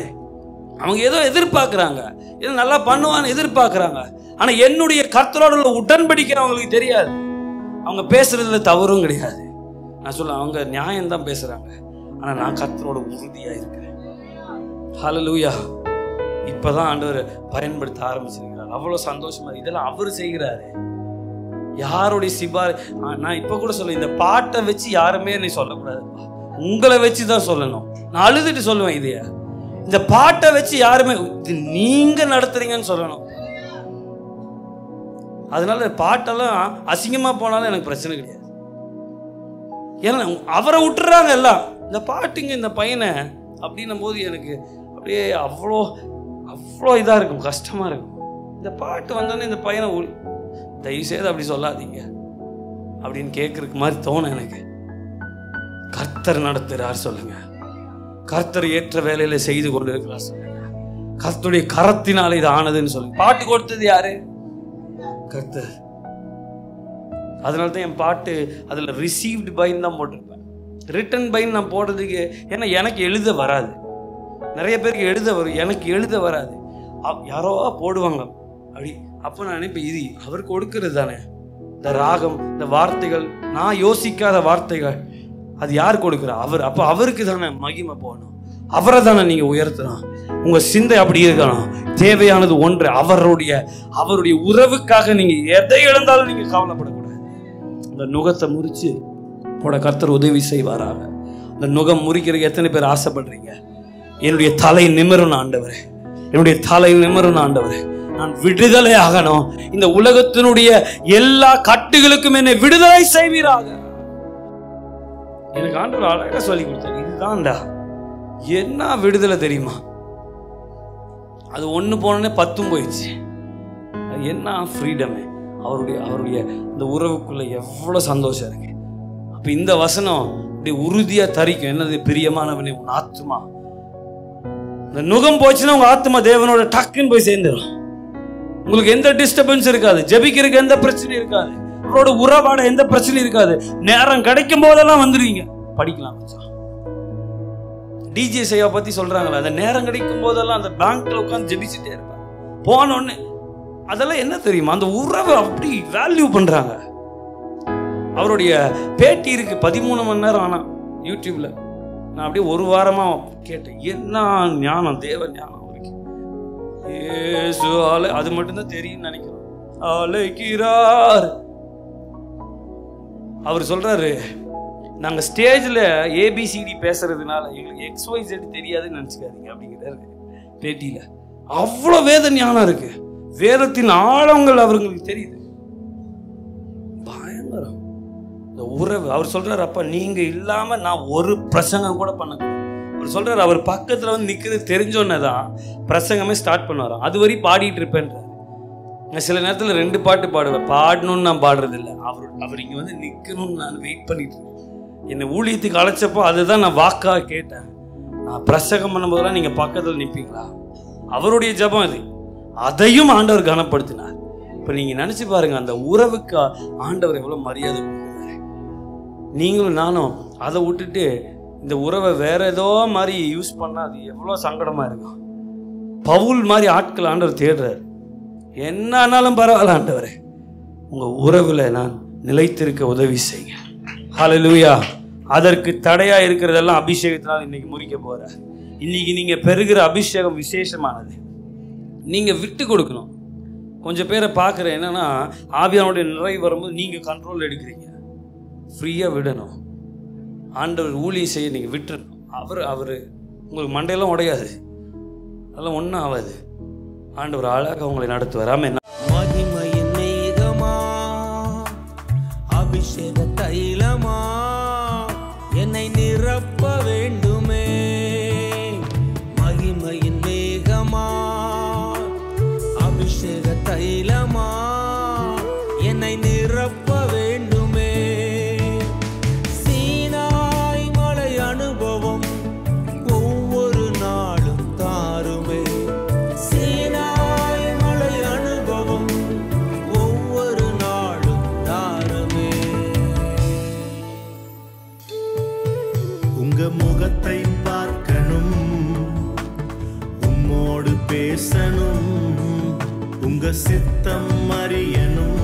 அவங்க ஏதோ எதிர்பார்க்குறாங்க, ஏதோ நல்லா பண்ணுவான்னு எதிர்பார்க்குறாங்க. ஆனா என்னுடைய கர்த்தரோட உள்ள உடன்படிக்கை அவங்களுக்கு தெரியாது. அவங்க பேசுறதுல தவறும் கிடையாது. நான் சொல்ல அவங்க நியாயம்தான் பேசுறாங்க. ஆனா நான் கர்த்தரோட உறுதியா இருக்கிறேன். ஹல்லேலூயா. இப்பதான் ஆண்டவர் பயன்படுத்த ஆரம்பிச்சிருக்கிறார். அவ்வளவு சந்தோஷமா. இதெல்லாம் அவர் செய்கிறாரு. யாருடைய நான் இப்ப கூட சொல்ல, இந்த பாட்டை வச்சு யாருமே நீ சொல்லக்கூடாது, உங்களை வச்சுதான் சொல்லணும். நான் அழுதுட்டு சொல்லுவேன், இதைய இந்த பாட்டை வச்சு யாருமே நீங்க நடத்துறீங்கன்னு சொல்லணும். அதனால பாட்டெல்லாம் அசிங்கமா போனாலும் எனக்கு பிரச்சனை கிடையாது. ஏன்னா அவரை விட்டுறாங்க எல்லாம். இந்த பாட்டுங்க இந்த பையனை அப்படின்னும் போது எனக்கு அப்படியே அவ்வளோ அவ்வளோ இதா இருக்கும், கஷ்டமா இருக்கும். இந்த பாட்டு வந்தோடனே இந்த பையனை தயவு செய்து அப்படி சொல்லாதீங்க அப்படின்னு கேட்கறதுக்கு மாதிரி தோணும் எனக்கு. கர்த்தர் நடத்துறார் சொல்லுங்க. கர்த்தர் ஏற்ற வேலையில செய்து கொண்டு இருக்கிறார் சொல்லுங்க. கர்த்தருடைய கரத்தினால இது ஆனதுன்னு சொல்லுங்க. பாட்டு கொடுத்தது யாரு? கர்த்தர். அதனால்தான் என் பாட்டு அதுல ரிசீவ்டு பைன்னு தான் போட்டிருப்பேன். ரிட்டன் பைன்னு நான் போடுறதுக்கு, ஏன்னா எனக்கு எழுத வராது. நிறைய பேருக்கு எழுத வரும், எனக்கு எழுத வராது. யாரோ போடுவாங்க அப்படி. அப்போ நான் நினைப்பேன், இது அவர் கொடுக்கிறது தானே. இந்த ராகம், இந்த வார்த்தைகள், நான் யோசிக்காத வார்த்தைகள், அது யார் கொடுக்குறா? அவர். அப்போ அவருக்கு தானே மகிமை போகணும், அவரை தானே நீங்க உயர்த்தணும். உங்க சிந்தை அப்படி இருக்கணும். தேவையானது ஒன்று, அவருடைய உறவுக்காக நீங்க எதை இழந்தாலும் நீங்க கவலைப்படக்கூடாது. இந்த நுகத்தை முறிச்சு போட கர்த்தர் உதவி செய்வாராக. இந்த நுகம் முறிக்கிறதுக்கு எத்தனை பேர் ஆசைப்படுறீங்க? என்னுடைய தலை நிமிரணும் ஆண்டவரே, என்னுடைய தலை நிமிரணும் ஆண்டவரே, நான் விடுதலை ஆகணும். இந்த உலகத்தினுடைய எல்லா கட்டுகளுக்கும் என்னை விடுதலை செய்வீராக. எனக்கு ஆண்டவர் அழகா சொல்லி கொடுத்தாரு. இதுதான்டா என்ன விடுதலை தெரியுமா? அது ஒண்ணு போனே 10 போயிடுச்சு. என்ன ஃப்ரீடமே. அவருடைய இந்த உறவுக்குள்ள எவ்வளவு சந்தோஷம் இருக்கு. அப்ப இந்த வசனம் இப்படி உறுதியா தரிக்கும். என்னது? பிரியமானவனே உன் ஆத்துமா. இந்த நுகம் போச்சுன்னா உங்க ஆத்மா தேவனோட டக்குன்னு போய் சேர்ந்துடும். உங்களுக்கு எந்த டிஸ்டர்பன்ஸ் இருக்காது, ஜெபிக்கிறதுக்கு எந்த பிரச்சனையும் இருக்காது, அவரோட உறவாட எந்த பிரச்சனையும் இருக்காது. நேரம் கிடைக்கும் போதெல்லாம் வந்துருவீங்க, படிக்கலாம். டிஜே சேவா பத்தி சொல்றாங்களா, அந்த நேரம் கிடைக்கும் போதெல்லாம் அந்த பேங்க்ல உட்காந்து ஜெபிச்சுட்டே இருப்பாங்க. போனோன்னு அதெல்லாம் என்ன தெரியுமா, அந்த உறவை அப்படி வேல்யூ பண்றாங்க. அவருடைய பேட்டி இருக்கு 13 மணி நேரம். ஆனா யூடியூப்ல நான் அப்படியே ஒரு வாரமா கேட்டேன். என்ன ஞானம், தேவ ஞானம் அவருக்கு. அது மட்டும்தான் தெரியும் நினைக்கிறேன். அழைக்கிறார். அவர் சொல்றாரு, நாங்க ஸ்டேஜ்ல ஏபிசிடி பேசுறதுனால எங்களுக்கு XYZ தெரியாதுன்னு நினைச்சுக்காதீங்க அப்படிங்கிறாரு பேட்டியில. அவ்வளவு வேத ஞானம் இருக்கு, வேதத்தின் ஆழங்கள் அவர்களுக்கு தெரியுது. பயங்கரம் இந்த உறவு. அவர் சொல்றாரு, அப்ப நீங்க இல்லாம நான் ஒரு பிரசங்கம் கூட பண்ண. அவர் சொல்றாரு, அவர் பக்கத்துல வந்து நிக்கிறது தெரிஞ்சோன்னதான் பிரசங்கமே ஸ்டார்ட் பண்ணுவாராம். அது வரை பாடிட்டு இருப்பேன்றார். நான் சில நேரத்துல 2 பாட்டு பாடுவேன். பாடணும்னு நான் பாடுறது இல்லை, அவர் இங்க வந்து நிக்கணும்னு நான் வெயிட் பண்ணிட்டு இருக்கேன். என்னை ஊழியத்துக்கு அழைச்சப்போ அதுதான் நான் வாக்கா கேட்டேன். நான் பிரசங்கம் பண்ணும்போதெல்லாம் நீங்க பக்கத்துல நிற்பீங்களா? அவருடைய ஜபம் அது. அதையும் ஆண்டவர் கனப்படுத்தினார். இப்ப நீங்க நினைச்சு பாருங்க, அந்த உறவுக்கு ஆண்டவர் எவ்வளவு மரியாதை கொடுக்கிறாரு. நீங்களும் நானும் அதை விட்டுட்டு இந்த உறவை வேற ஏதோ மாதிரி யூஸ் பண்ணா அது எவ்வளவு சங்கடமா இருக்கும். பவுல் மாதிரி ஆட்கள் ஆண்டவர் தேடுறாரு. என்ன ஆனாலும் பரவாயில்ல ஆண்டவரே, உங்க உறவுல நான் நிலைத்திருக்க உதவி செய்ய. ஹல்லேலூயா. அதற்கு தடையா இருக்கிறதெல்லாம் அபிஷேகத்தினால் இன்னைக்கு முறிக்க போற. இன்னைக்கு நீங்க பெறுகிற அபிஷேகம் விசேஷமானது. நீங்க விட்டு கொடுக்கணும். கொஞ்சம் பேரை பார்க்குறேன், என்னன்னா ஆவியானுடைய நிறைவு வரும்போது நீங்க கண்ட்ரோல் எடுக்கிறீங்க. ஃப்ரீயா விடணும். ஆண்டவர் ஊழியம் செய்ய நீங்க விட்டுறணும். அவர் உங்களுக்கு மண்டையெல்லாம் உடையாது, அதெல்லாம் ஒன்றும் ஆகாது. ஆண்டவர் அழகாக உங்களை நடத்துவார். ஆமென். மகிமையின் மேகமா, அபிஷேக தைலமா, என்னை நிரப்ப வேண்டுமே. மகிமையின் மேகமா, என்னை நிரப்ப வேண்டுமே. சீனாய் மலை அனுபவம் ஒவ்வொரு நாளும் தாருமே. சீனாய் மலை அனுபவம் ஒவ்வொரு நாளும் தாருமே. உங்க முகத்தை பார்க்கணும், உம்மோடு பேசணும், உங்க சித்தம் அறியணும்,